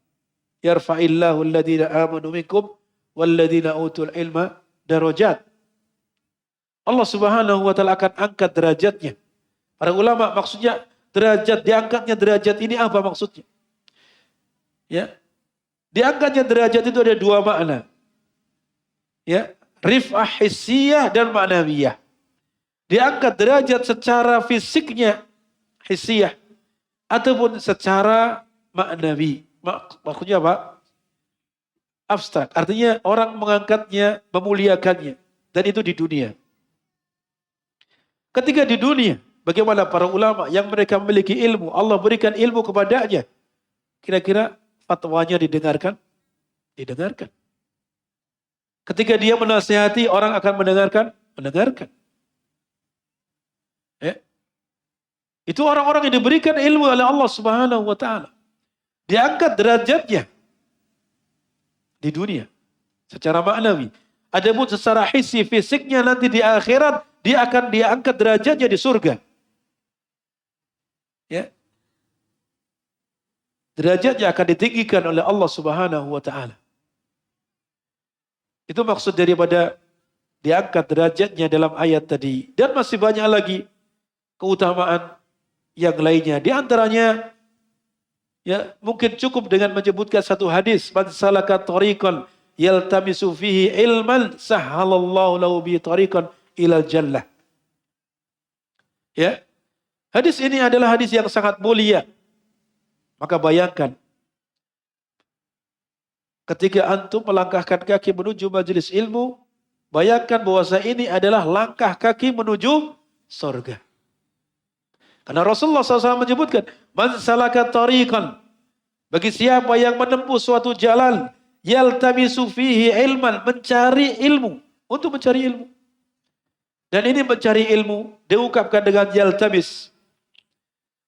Yarfa'illahu alladhina amanu minkum walladhina utul ilma darajat. Allah Subhanahu wa taala akan angkat derajatnya Para ulama maksudnya derajat, diangkatnya derajat ini apa maksudnya? Ya, diangkatnya derajat itu ada dua makna. Ya, rif'ah hissiyah dan ma'nawiyah. Diangkat derajat secara fisiknya hissiyah ataupun secara maknawi. Maksudnya apa? Abstrak. Artinya orang mengangkatnya, memuliakannya. Dan itu di dunia. Ketika di dunia, bagaimana para ulama yang mereka memiliki ilmu, Allah berikan ilmu kepadanya. Kira-kira fatwanya didengarkan? Didengarkan. Ketika dia menasihati, orang akan mendengarkan? Mendengarkan. Ya. Itu orang-orang yang diberikan ilmu oleh Allah Subhanahu wa taala. Diangkat derajatnya di dunia secara maknawi. Adapun secara hissi fisiknya nanti di akhirat dia akan diangkat derajatnya di surga. Ya. Derajatnya akan ditinggikan oleh Allah Subhanahu wa taala. Itu maksud daripada diangkat derajatnya dalam ayat tadi. Dan masih banyak lagi keutamaan yang lainnya. Di antaranya ya mungkin cukup dengan menyebutkan satu hadis, man salaka tariqan yaltamisu fihi ilman sahhalallahu lahu bi tariqan ilal jannah. Ya. Hadis ini adalah hadis yang sangat mulia. Maka bayangkan ketika antum melangkahkan kaki menuju majelis ilmu, bayangkan bahwa ini adalah langkah kaki menuju surga. Karena Rasulullah SAW menyebutkan, man salaka tariqan, bagi siapa yang menempuh suatu jalan, yaltamisu fihi ilman, mencari ilmu, untuk mencari ilmu. Dan ini mencari ilmu diungkapkan dengan yaltamis.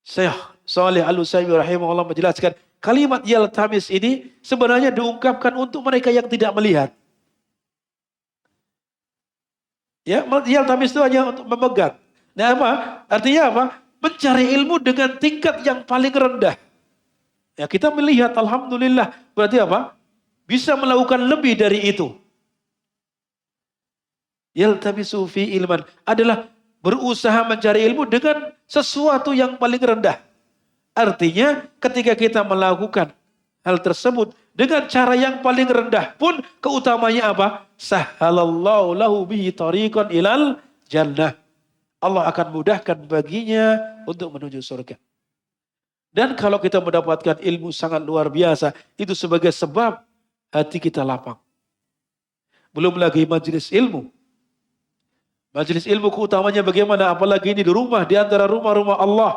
Syekh Shalih Al-Utsaimin rahimahullah menjelaskan, kalimat yaltamis ini sebenarnya diungkapkan untuk mereka yang tidak melihat. Ya, yaltamis itu hanya untuk memegang. Nah, apa? Artinya apa? Mencari ilmu dengan tingkat yang paling rendah. Ya, kita melihat alhamdulillah, berarti apa? Bisa melakukan lebih dari itu. Yaltamisu fi ilman adalah berusaha mencari ilmu dengan sesuatu yang paling rendah. Artinya ketika kita melakukan hal tersebut dengan cara yang paling rendah pun keutamanya apa? Sahhalallahu lahu bihi tariqan ilal jannah. Allah akan mudahkan baginya untuk menuju surga. Dan kalau kita mendapatkan ilmu sangat luar biasa, itu sebagai sebab hati kita lapang. Belum lagi majelis ilmu. Majelis ilmu keutamanya bagaimana? Apalagi ini di rumah, di antara rumah-rumah Allah.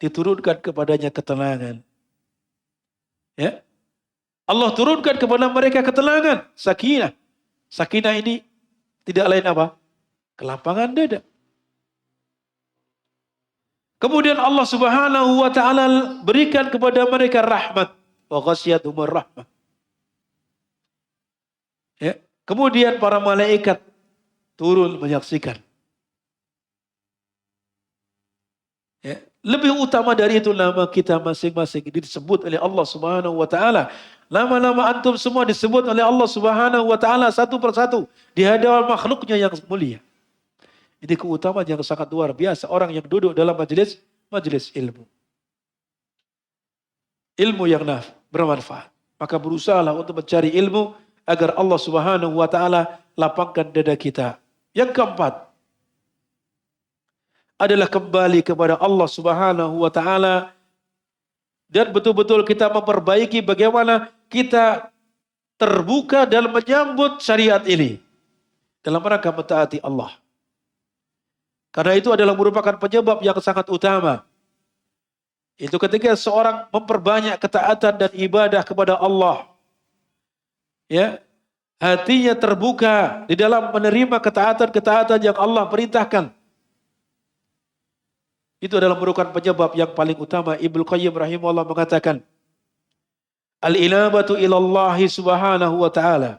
Diturunkan kepadanya ketenangan. Ya. Allah turunkan kepada mereka ketenangan, sakinah. Sakinah ini tidak lain apa? Kelapangan dada. Kemudian Allah Subhanahu wa taala berikan kepada mereka rahmat, wa ghasyiyatuhumur rahmah. Ya. Kemudian para malaikat turun menyaksikan. Ya. Lebih utama dari itu nama kita masing-masing disebut oleh Allah Subhanahu wa taala. Nama-nama antum semua disebut oleh Allah Subhanahu wa taala satu persatu di hadapan makhluknya yang mulia. Ini keutamaan yang sangat luar biasa orang yang duduk dalam majelis ilmu. Ilmu yang bermanfaat. Maka berusahalah untuk mencari ilmu agar Allah Subhanahu wa taala lapangkan dada kita. Yang keempat adalah kembali kepada Allah Subhanahu wa taala dan betul-betul kita memperbaiki bagaimana kita terbuka dalam menyambut syariat ini dalam rangka mentaati Allah. Karena itu adalah merupakan penyebab yang sangat utama. Itu ketika seorang memperbanyak ketaatan dan ibadah kepada Allah. Ya, hatinya terbuka di dalam menerima ketaatan-ketaatan yang Allah perintahkan. Itu adalah merupakan penyebab yang paling utama. Ibnu Qayyim rahimahullah mengatakan, al-inabatu ilallahi subhanahu wa ta'ala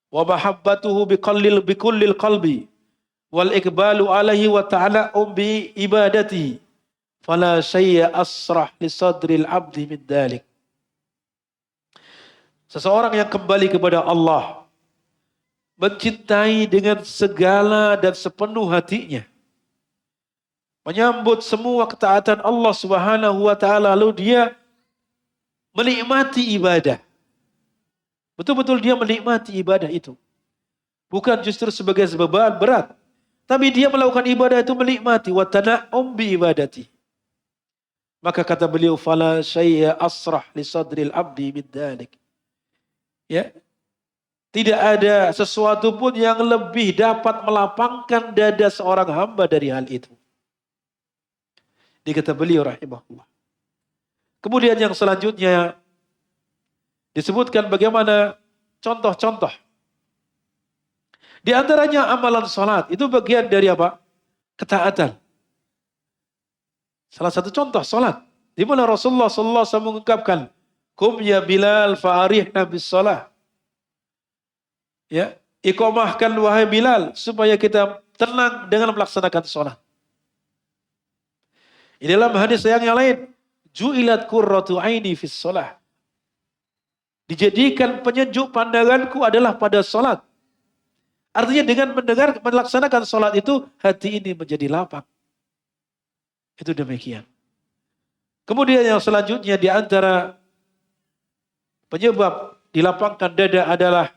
wa mahabbatuhu bikullil qalbi wal ikbalu alaihi wa ta'ala'um bi ibadati fala syai'a asrah li sadril abdi min dalik. Seseorang yang kembali kepada Allah, mencintai dengan segala dan sepenuh hatinya, menyambut semua ketaatan Allah Subhanahu wa taala, lalu dia menikmati ibadah. Betul-betul dia menikmati ibadah itu. Bukan justru sebagai beban berat, tapi dia melakukan ibadah itu menikmati, wa tana'um bi ibadati. Maka kata beliau, fala syai'a asrah li sadril abdi min dzalik. Ya. Tidak ada sesuatu pun yang lebih dapat melapangkan dada seorang hamba dari hal itu. Dikata beliau rahimahullah. Kemudian yang selanjutnya disebutkan bagaimana contoh-contoh. Di antaranya amalan salat, itu bagian dari apa? Ketaatan. Salah satu contoh salat, di mana Rasulullah sallallahu alaihi wasallam mengungkapkan, "Kum ya Bilal fa'arihna bis shalah." Ya, iqamahkan wahai Bilal supaya kita tenang dengan melaksanakan salat. Di dalam hadis yang lain, ju'ilat qurratu aini fis shalah. Dijadikan penyejuk pandanganku adalah pada salat. Artinya dengan melaksanakan salat itu hati ini menjadi lapang. Itu demikian. Kemudian yang selanjutnya di antara penyebab dilapangkan dada adalah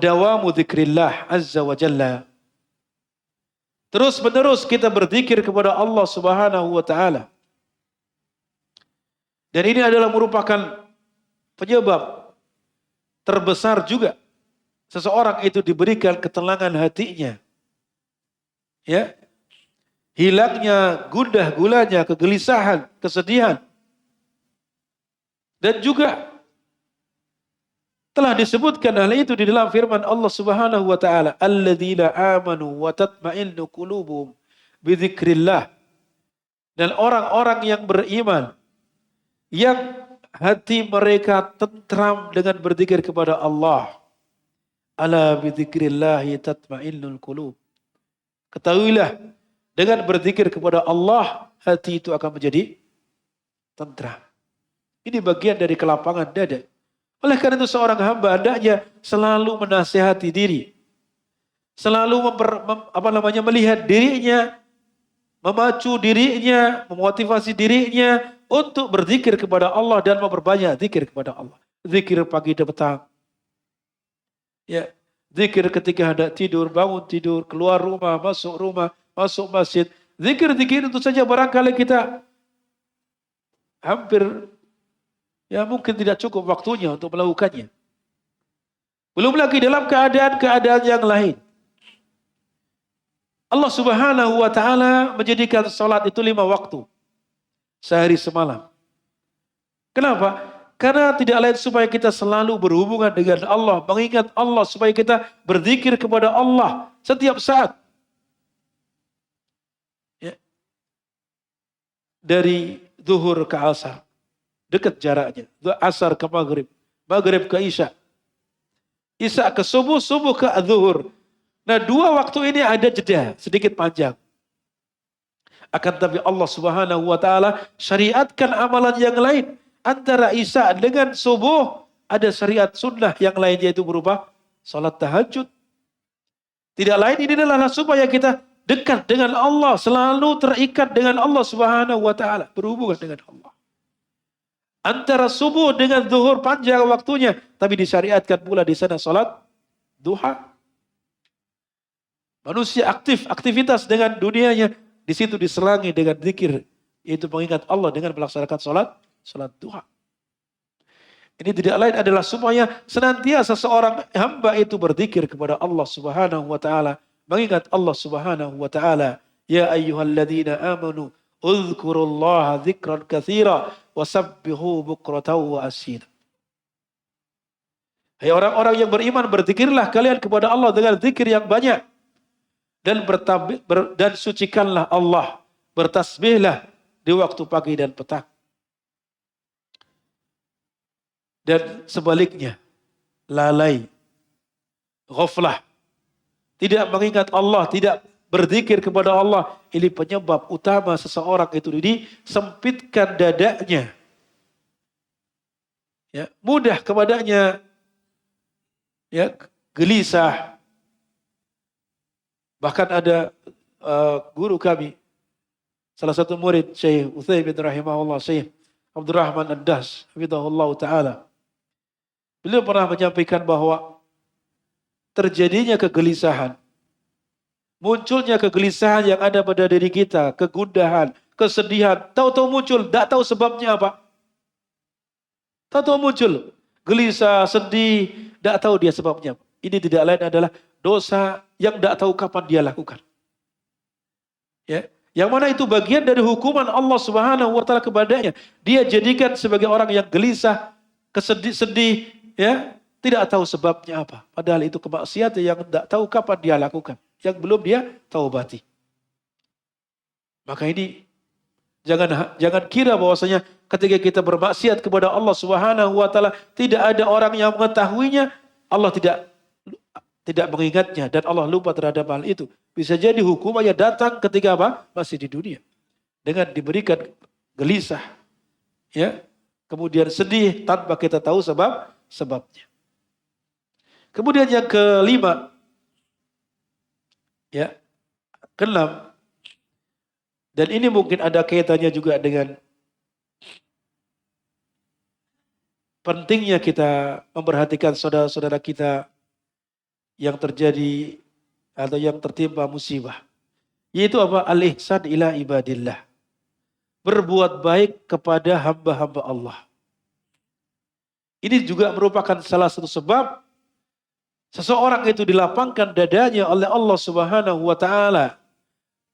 dawamu dzikrillah azza wa jalla. Terus menerus kita berzikir kepada Allah Subhanahu wa taala. Dan ini adalah merupakan penyebab terbesar juga seseorang itu diberikan ketenangan hatinya. Ya. Hilangnya gundah gulanya, kegelisahan, kesedihan. Dan juga telah disebutkan hal itu di dalam firman Allah Subhanahu wa taala, alladzina amanu wa tatma'innu qulubuhum bi dzikrillah. Dan orang-orang yang beriman yang hati mereka tentram dengan berzikir kepada Allah. Ala bi dzikrillah tatma'innul qulub. Ketahuilah, dengan berzikir kepada Allah, hati itu akan menjadi tentram. Ini bagian dari kelapangan dada. Oleh karena itu seorang hamba hendaknya selalu menasihati diri. Selalu melihat dirinya, memacu dirinya, memotivasi dirinya untuk berzikir kepada Allah dan memperbanyak zikir kepada Allah. Zikir pagi dan petang. Ya, zikir ketika hendak tidur, bangun tidur, keluar rumah, masuk masjid. Zikir-zikir itu saja barangkali kita hampir, ya mungkin tidak cukup waktunya untuk melakukannya. Belum lagi dalam keadaan-keadaan yang lain. Allah Subhanahu wa taala menjadikan salat itu 5 waktu. Sehari semalam. Kenapa? Karena tidak lain supaya kita selalu berhubungan dengan Allah, mengingat Allah, supaya kita berzikir kepada Allah setiap saat. Ya. Dari zuhur ke asar, dekat jaraknya. Asar ke maghrib, maghrib ke isya, isya ke subuh, subuh ke zuhur. Nah 2 waktu ini ada jeda sedikit panjang. Akan tapi Allah Subhanahu wa taala syariatkan amalan yang lain. Antara isya dengan subuh ada syariat sunnah yang lain, yaitu berupa salat tahajud. Tidak lain ini adalah supaya kita dekat dengan Allah, selalu terikat dengan Allah Subhanahu wa taala, berhubungan dengan Allah. Antara subuh dengan zuhur panjang waktunya, tapi disyariatkan pula di sana salat duha. Manusia aktivitas dengan dunianya, di situ diselangi dengan zikir, yaitu mengingat Allah dengan melaksanakan salat duha. Ini tidak lain adalah supaya senantiasa seorang hamba itu berzikir kepada Allah Subhanahu wa taala, mengingat Allah Subhanahu wa taala. Ya ayyuhalladzina amanu uzkurullaha dzikran katsira wasabbihu bukratan wa asila. Hai orang-orang yang beriman, berzikirlah kalian kepada Allah dengan zikir yang banyak, dan dan sucikanlah Allah, bertasbihlah di waktu pagi dan petang. Dan sebaliknya, lalai, ghaflah, tidak mengingat Allah, tidak berzikir kepada Allah, ini penyebab utama seseorang itu disempitkan dadanya. Ya, mudah kepadanya ya gelisah. Bahkan ada guru kami, salah satu murid Syekh Utsaimin rahimahullah, Syekh Abdurrahman Ad-Das, hafizahullah taala. Beliau pernah menyampaikan bahwa terjadinya kegelisahan, munculnya kegelisahan yang ada pada diri kita, kegundahan, kesedihan, tahu-tahu muncul, tidak tahu sebabnya apa. Tahu-tahu muncul, gelisah, sedih, tidak tahu dia sebabnya. Ini tidak lain adalah dosa yang tidak tahu kapan dia lakukan. Ya, yang mana itu bagian dari hukuman Allah Subhanahu wa taala kepadanya. Dia jadikan sebagai orang yang gelisah, sedih, ya, tidak tahu sebabnya apa. Padahal itu kemaksiatan yang tidak tahu kapan dia lakukan, yang belum dia taubati. Maka ini jangan kira bahwasanya ketika kita bermaksiat kepada Allah Subhanahu wa taala tidak ada orang yang mengetahuinya, Allah tidak mengingatnya dan Allah lupa terhadap hal itu. Bisa jadi hukumannya datang ketika apa? Masih di dunia. Dengan diberikan gelisah, ya, kemudian sedih tanpa kita tahu sebabnya. Kemudian yang kelima, ya, keenam, dan ini mungkin ada kaitannya juga dengan pentingnya kita memperhatikan saudara-saudara kita yang terjadi atau yang tertimpa musibah. Yaitu apa? Al-ihsan ila ibadillah. Berbuat baik kepada hamba-hamba Allah. Ini juga merupakan salah satu sebab seseorang itu dilapangkan dadanya oleh Allah Subhanahu wa taala.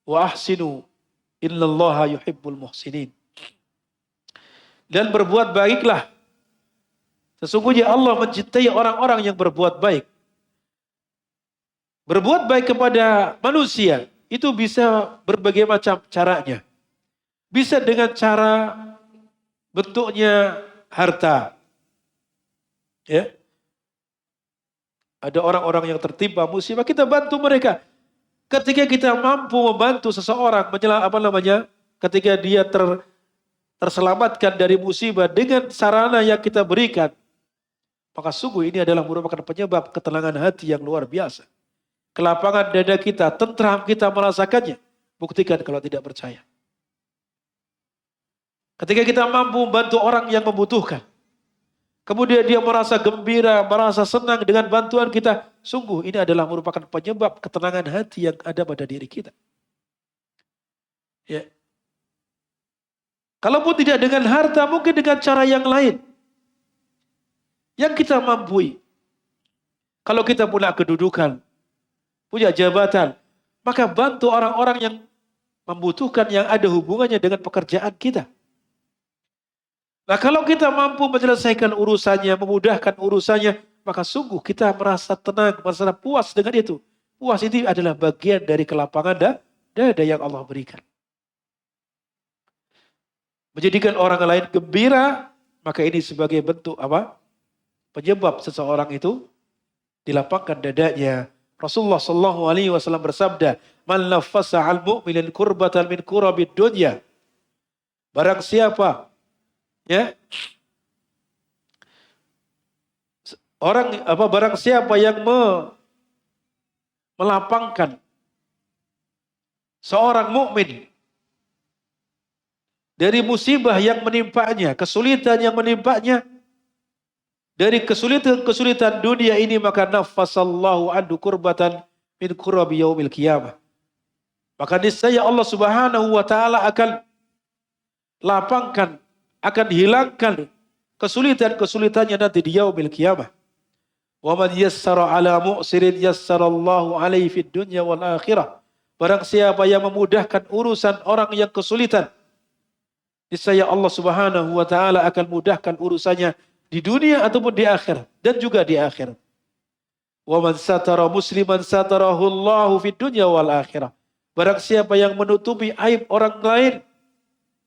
Wa ahsinu innallaha yuhibbul muhsinin. Dan berbuat baiklah. Sesungguhnya Allah mencintai orang-orang yang berbuat baik. Berbuat baik kepada manusia itu bisa berbagai macam caranya. Bisa dengan cara bentuknya harta. Ya. Ada orang-orang yang tertimpa musibah, kita bantu mereka. Ketika kita mampu membantu seseorang ketika dia terselamatkan dari musibah dengan sarana yang kita berikan, maka sungguh ini adalah merupakan penyebab ketenangan hati yang luar biasa. Kelapangan dada kita, tentram kita merasakannya. Buktikan kalau tidak percaya. Ketika kita mampu membantu orang yang membutuhkan, kemudian dia merasa gembira, merasa senang dengan bantuan kita, sungguh ini adalah merupakan penyebab ketenangan hati yang ada pada diri kita. Ya. Kalaupun tidak dengan harta, mungkin dengan cara yang lain. Yang kita mampu. Kalau kita punya kedudukan, punya jabatan, maka bantu orang-orang yang membutuhkan yang ada hubungannya dengan pekerjaan kita. Nah, kalau kita mampu menyelesaikan urusannya, memudahkan urusannya, maka sungguh kita merasa tenang, merasa puas dengan itu. Puas itu adalah bagian dari kelapangan dada yang Allah berikan. Menjadikan orang lain gembira, maka ini sebagai bentuk apa? Penyebab seseorang itu dilapangkan dadanya. Rasulullah sallallahu alaihi wasallam bersabda, "Man nafasa 'al mu'minin kurbatan min kurabid dunya." Barang siapa, ya, barang siapa yang melapangkan seorang mukmin dari musibah yang menimpanya, kesulitan yang menimpanya, dari kesulitan dunia ini, maka nafasallahu anhu kurbatan min kurabi yaumil qiyamah. Maka niscaya Allah Subhanahu wa taala akan lapangkan, akan hilangkan kesulitan-kesulitannya nanti di yaumil qiyamah. Wa man yassara ala mu'sirin yassarallahu alaihi fid dunya wal akhirah. Barang siapa yang memudahkan urusan orang yang kesulitan, niscaya Allah Subhanahu wa taala akan mudahkan urusannya di dunia ataupun di akhirat, dan juga di akhirat. Wa man satara musliman satarahu Allahu fid dunya wal akhirah. Barang siapa yang menutupi aib orang lain,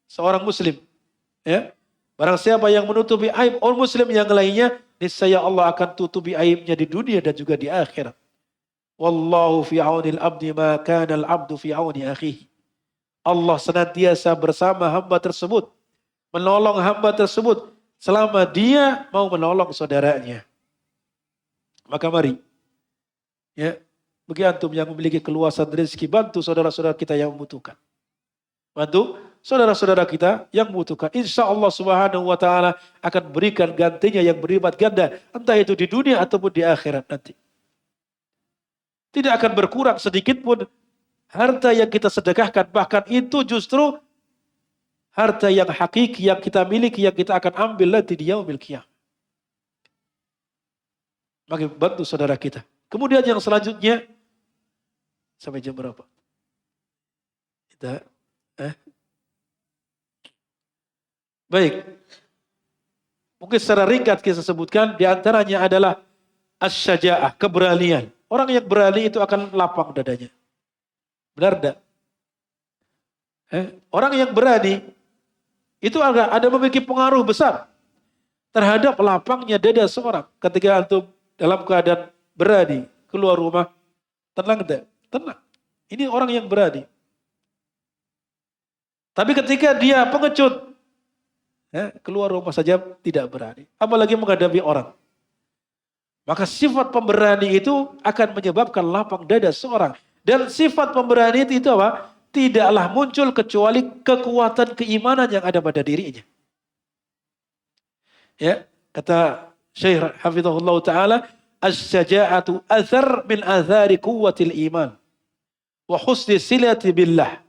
seorang muslim, ya. Barang siapa yang menutupi aib orang muslim yang lainnya, niscaya Allah akan tutupi aibnya di dunia dan juga di akhirat. Wallahu fi aunil abdi ma kana al abdu fi auni akhihi. Allah senantiasa bersama hamba tersebut, menolong hamba tersebut selama dia mau menolong saudaranya. Maka mari, ya, Bagi antum yang memiliki keluasan rezeki, bantu saudara-saudara kita yang membutuhkan. Bantu saudara-saudara kita yang membutuhkan. Insya Allah Subhanahu wa Ta'ala akan berikan gantinya yang berlipat ganda, entah itu di dunia ataupun di akhirat nanti. Tidak akan berkurang sedikit pun harta yang kita sedekahkan, bahkan itu justru harta yang hakiki yang kita miliki, yang kita akan ambil nanti di yaumil qiyamah. Maka bantu saudara kita. Kemudian yang selanjutnya, sampai jam berapa? Kita, baik. Mungkin secara ringkat kita sebutkan, di antaranya adalah as-syaja'ah, keberanian. Orang yang berani itu akan lapang dadanya. Benar tidak? Orang yang berani itu ada memiliki pengaruh besar terhadap lapangnya dada seorang. Ketika antum dalam keadaan berani keluar rumah, tenang tidak? Tenang. Ini orang yang berani. Tapi ketika dia pengecut, keluar rumah saja tidak berani. Apalagi menghadapi orang. Maka sifat pemberani itu akan menyebabkan lapang dada seorang. Dan sifat pemberani itu apa? Tidaklah muncul kecuali kekuatan keimanan yang ada pada dirinya. Ya, kata Syekh Hafizahullah Ta'ala, as-syaja'atu athar min athari quwwatil iman wa husni silati billah.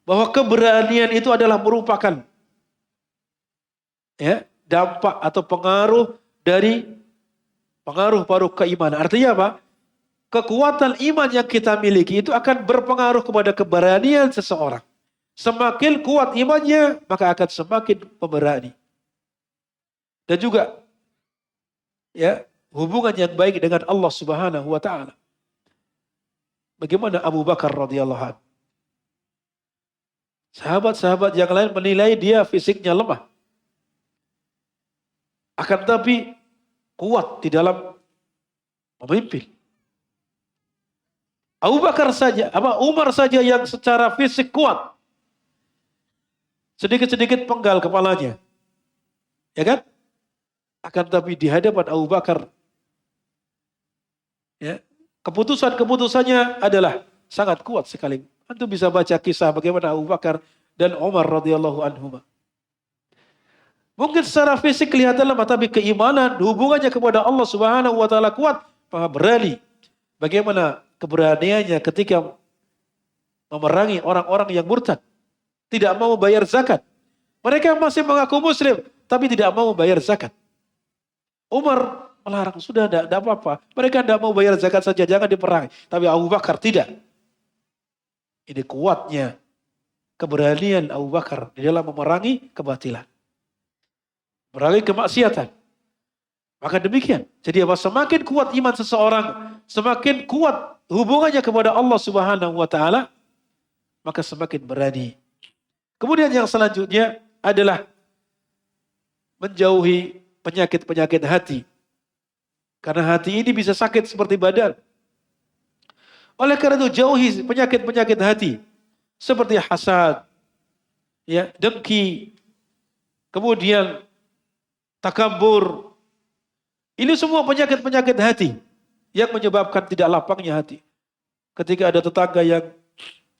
Bahwa keberanian itu adalah merupakan dampak atau pengaruh dari pengaruh-pengaruh keimanan. Artinya apa? Kekuatan iman yang kita miliki itu akan berpengaruh kepada keberanian seseorang. Semakin kuat imannya, maka akan semakin pemberani. Dan juga hubungan yang baik dengan Allah Subhanahu wa Ta'ala. Bagaimana Abu Bakar radhiyallahu anhu? Sahabat-sahabat yang lain menilai dia fisiknya lemah. Akan tapi kuat di dalam memimpin. Abu Bakar saja, Umar saja yang secara fisik kuat. Sedikit-sedikit penggal kepalanya. Ya kan? Akan tapi di hadapan Abu Bakar, keputusan-keputusannya adalah sangat kuat sekali. Antum bisa baca kisah bagaimana Abu Bakar dan Umar radhiyallahu anhuma. Mungkin secara fisik kelihatan lemah, tapi keimanan, hubungannya kepada Allah Subhanahu wa Ta'ala kuat, maka berani. Bagaimana keberaniannya ketika memerangi orang-orang yang murtad, tidak mau bayar zakat. Mereka masih mengaku muslim, tapi tidak mau bayar zakat. Umar melarang, sudah tidak apa-apa. Mereka tidak mau bayar zakat saja, jangan diperangi. Tapi Abu Bakar tidak. Ini kuatnya keberanian Abu Bakar di dalam memerangi kebatilan. Memerangi kemaksiatan. Maka demikian. Jadi apa? Semakin kuat iman seseorang, semakin kuat hubungannya kepada Allah Subhanahu wa Ta'ala, maka semakin berani. Kemudian yang selanjutnya adalah menjauhi penyakit-penyakit hati. Karena hati ini bisa sakit seperti badan. Oleh karena itu jauhi penyakit-penyakit hati. Seperti hasad, dengki, kemudian takabur. Ini semua penyakit-penyakit hati yang menyebabkan tidak lapangnya hati. Ketika ada tetangga yang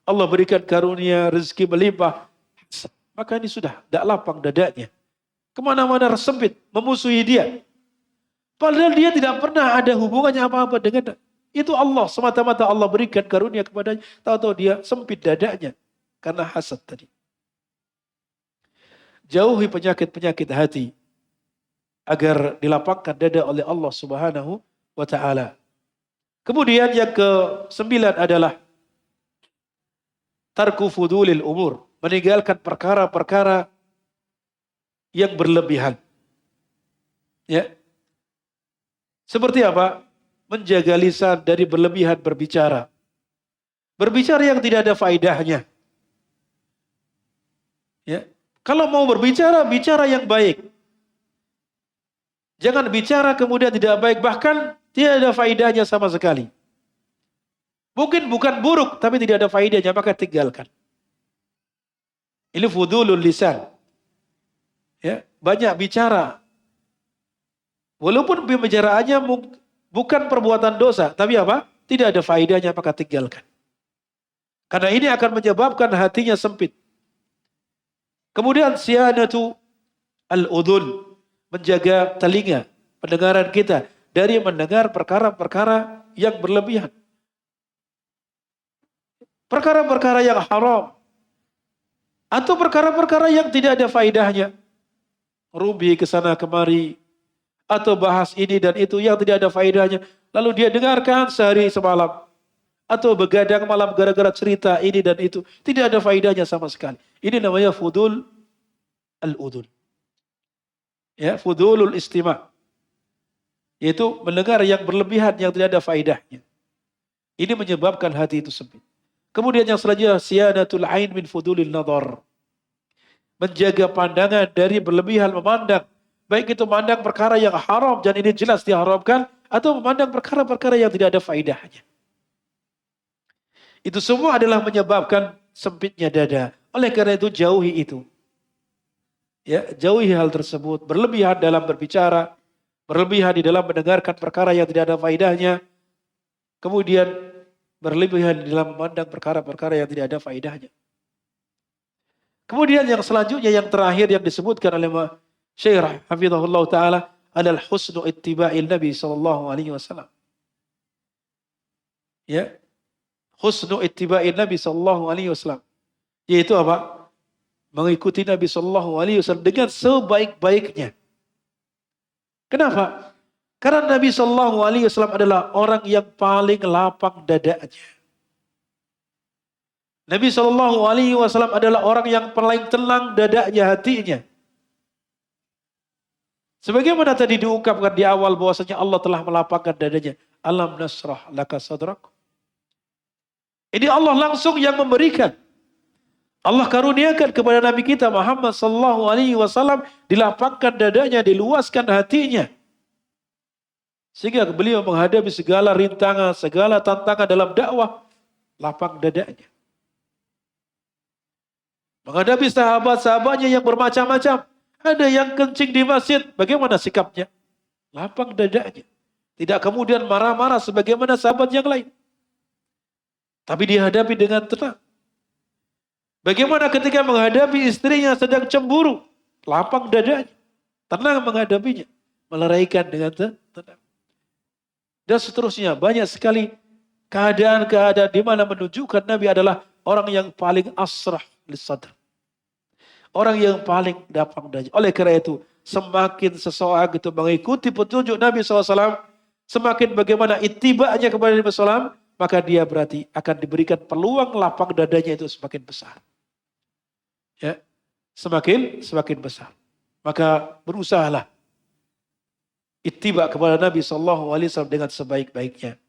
Allah berikan karunia, rezeki melimpah, maka ini sudah tidak lapang dadanya. Kemana-mana sempit, memusuhi dia. Padahal dia tidak pernah ada hubungannya apa-apa dengan itu Allah. Semata-mata Allah berikan karunia kepadanya. Tahu-tahu dia sempit dadanya karena hasad tadi. Jauhi penyakit-penyakit hati agar dilapangkan dada oleh Allah Subhanahu wa Ta'ala. Kemudian yang ke-9 adalah tarku fudulil umur. Meninggalkan perkara-perkara yang berlebihan. Seperti apa? Menjaga lisan dari berlebihan berbicara. Berbicara yang tidak ada faedahnya. Kalau mau berbicara, bicara yang baik. Jangan bicara kemudian tidak baik, bahkan tidak ada faedahnya sama sekali. Mungkin bukan buruk, tapi tidak ada faedahnya, maka tinggalkan. Ini fudulul lisan. Banyak bicara. Walaupun pembicaraannya bukan perbuatan dosa, tapi apa? Tidak ada faedahnya maka tinggalkan. Karena ini akan menyebabkan hatinya sempit. Kemudian siyanatu al-udhun, menjaga telinga, pendengaran kita dari mendengar perkara-perkara yang berlebihan. Perkara-perkara yang haram. Atau perkara-perkara yang tidak ada faedahnya. Rumbi ke sana kemari. Atau bahas ini dan itu yang tidak ada faedahnya. Lalu dia dengarkan sehari semalam. Atau begadang malam gara-gara cerita ini dan itu. Tidak ada faedahnya sama sekali. Ini namanya fudul al-udhun. Ya, fudulul istima'. Yaitu mendengar yang berlebihan yang tidak ada faedahnya. Ini menyebabkan hati itu sempit. Kemudian yang selanjutnya siyanatul ain min fudulil nadhar. Menjaga pandangan dari berlebihan memandang. Baik itu memandang perkara yang haram dan ini jelas diharamkan atau memandang perkara-perkara yang tidak ada faedahnya. Itu semua adalah menyebabkan sempitnya dada. Oleh karena itu jauhi itu. Ya, jauhi hal tersebut. Berlebihan dalam berbicara, berlebihan di dalam mendengarkan perkara yang tidak ada faedahnya. Kemudian berlebihan di dalam memandang perkara-perkara yang tidak ada faedahnya. Kemudian yang selanjutnya yang terakhir yang disebutkan oleh Syekh hafizahullah taala adalah husnu ittiba'il Nabi sallallahu alaihi wasallam. Ya. Husnu ittiba'il Nabi sallallahu alaihi wasallam. Yaitu apa? Mengikuti Nabi sallallahu alaihi wasallam dengan sebaik-baiknya. Kenapa? Karena Nabi sallallahu alaihi wasallam adalah orang yang paling lapang dadanya. Nabi sallallahu alaihi wasallam adalah orang yang paling tenang dadanya, hatinya. Sebagaimana tadi diungkapkan di awal bahwasanya Allah telah melapangkan dadanya. Alam nasrah laka sadrak. Ini Allah langsung yang memberikan. Allah karuniakan kepada Nabi kita Muhammad sallallahu alaihi wasallam dilapangkan dadanya, diluaskan hatinya. Sehingga beliau menghadapi segala rintangan, segala tantangan dalam dakwah, lapang dadanya. Menghadapi sahabat-sahabatnya yang bermacam-macam. Ada yang kencing di masjid, bagaimana sikapnya? Lapang dadanya. Tidak kemudian marah-marah sebagaimana sahabat yang lain. Tapi dihadapi dengan tenang. Bagaimana ketika menghadapi istrinya sedang cemburu? Lapang dadanya. Tenang menghadapinya. Meleraikan dengan tenang. Dan seterusnya. Banyak sekali keadaan-keadaan di mana menunjukkan Nabi adalah orang yang paling asrah lisadr. Orang yang paling lapang dada. Oleh karena itu, semakin seseorang itu mengikuti petunjuk Nabi SAW, semakin bagaimana ittiba'nya kepada Nabi SAW, maka dia berarti akan diberikan peluang lapang dadanya itu semakin besar. Ya, semakin besar. Maka berusahalah ittiba kepada Nabi SAW dengan sebaik-baiknya.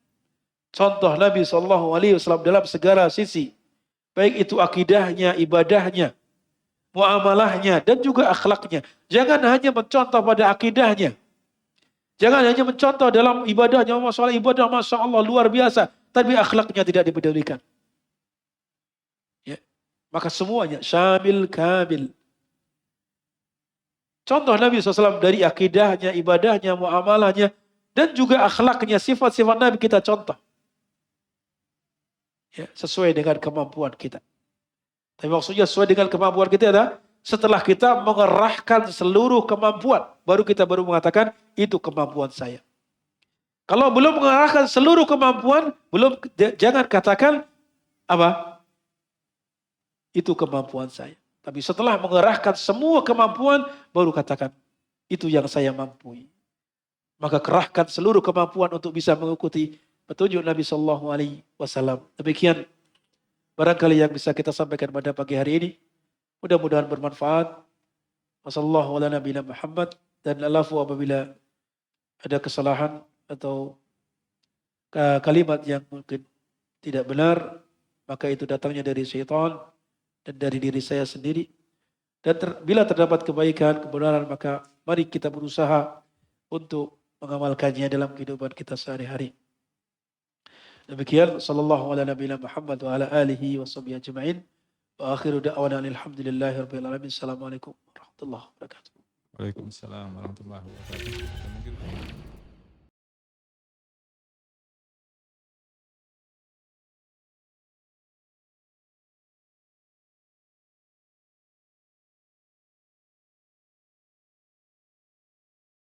Contoh Nabi SAW dalam segala sisi, baik itu akidahnya, ibadahnya, muamalahnya, dan juga akhlaknya. Jangan hanya mencontoh pada akidahnya. Jangan hanya mencontoh dalam ibadahnya. Masalah ibadah, Masya Allah, luar biasa. Tapi akhlaknya tidak dipedulikan. Ya. Maka semuanya, syamil, kamil. Contoh Nabi SAW dari akidahnya, ibadahnya, muamalahnya, dan juga akhlaknya, sifat-sifat Nabi kita contoh. Ya, sesuai dengan kemampuan kita. Tapi maksudnya sesuai dengan kemampuan kita adalah setelah kita mengerahkan seluruh kemampuan, baru kita mengatakan itu kemampuan saya. Kalau belum mengerahkan seluruh kemampuan, jangan katakan apa? Itu kemampuan saya. Tapi setelah mengerahkan semua kemampuan, baru katakan itu yang saya mampu. Maka kerahkan seluruh kemampuan untuk bisa mengikuti petunjuk Nabi Sallallahu Alaihi Wasallam. Demikian barangkali yang bisa kita sampaikan pada pagi hari ini. Mudah-mudahan bermanfaat. Wassalamualaikum warahmatullahi wabarakatuh. Dan alafu apabila ada kesalahan atau kalimat yang mungkin tidak benar, maka itu datangnya dari syaitan dan dari diri saya sendiri. Dan bila terdapat kebaikan, kebenaran, maka mari kita berusaha untuk mengamalkannya dalam kehidupan kita sehari-hari. Demikian sallallahu ala nabiyina Muhammad wa ala alihi wa sahbihi ajma'in. Wa akhiru da'wana alhamdulillahi rabbil alamin. Assalamualaikum warahmatullahi wabarakatuh. Waalaikumsalam warahmatullahi wabarakatuh.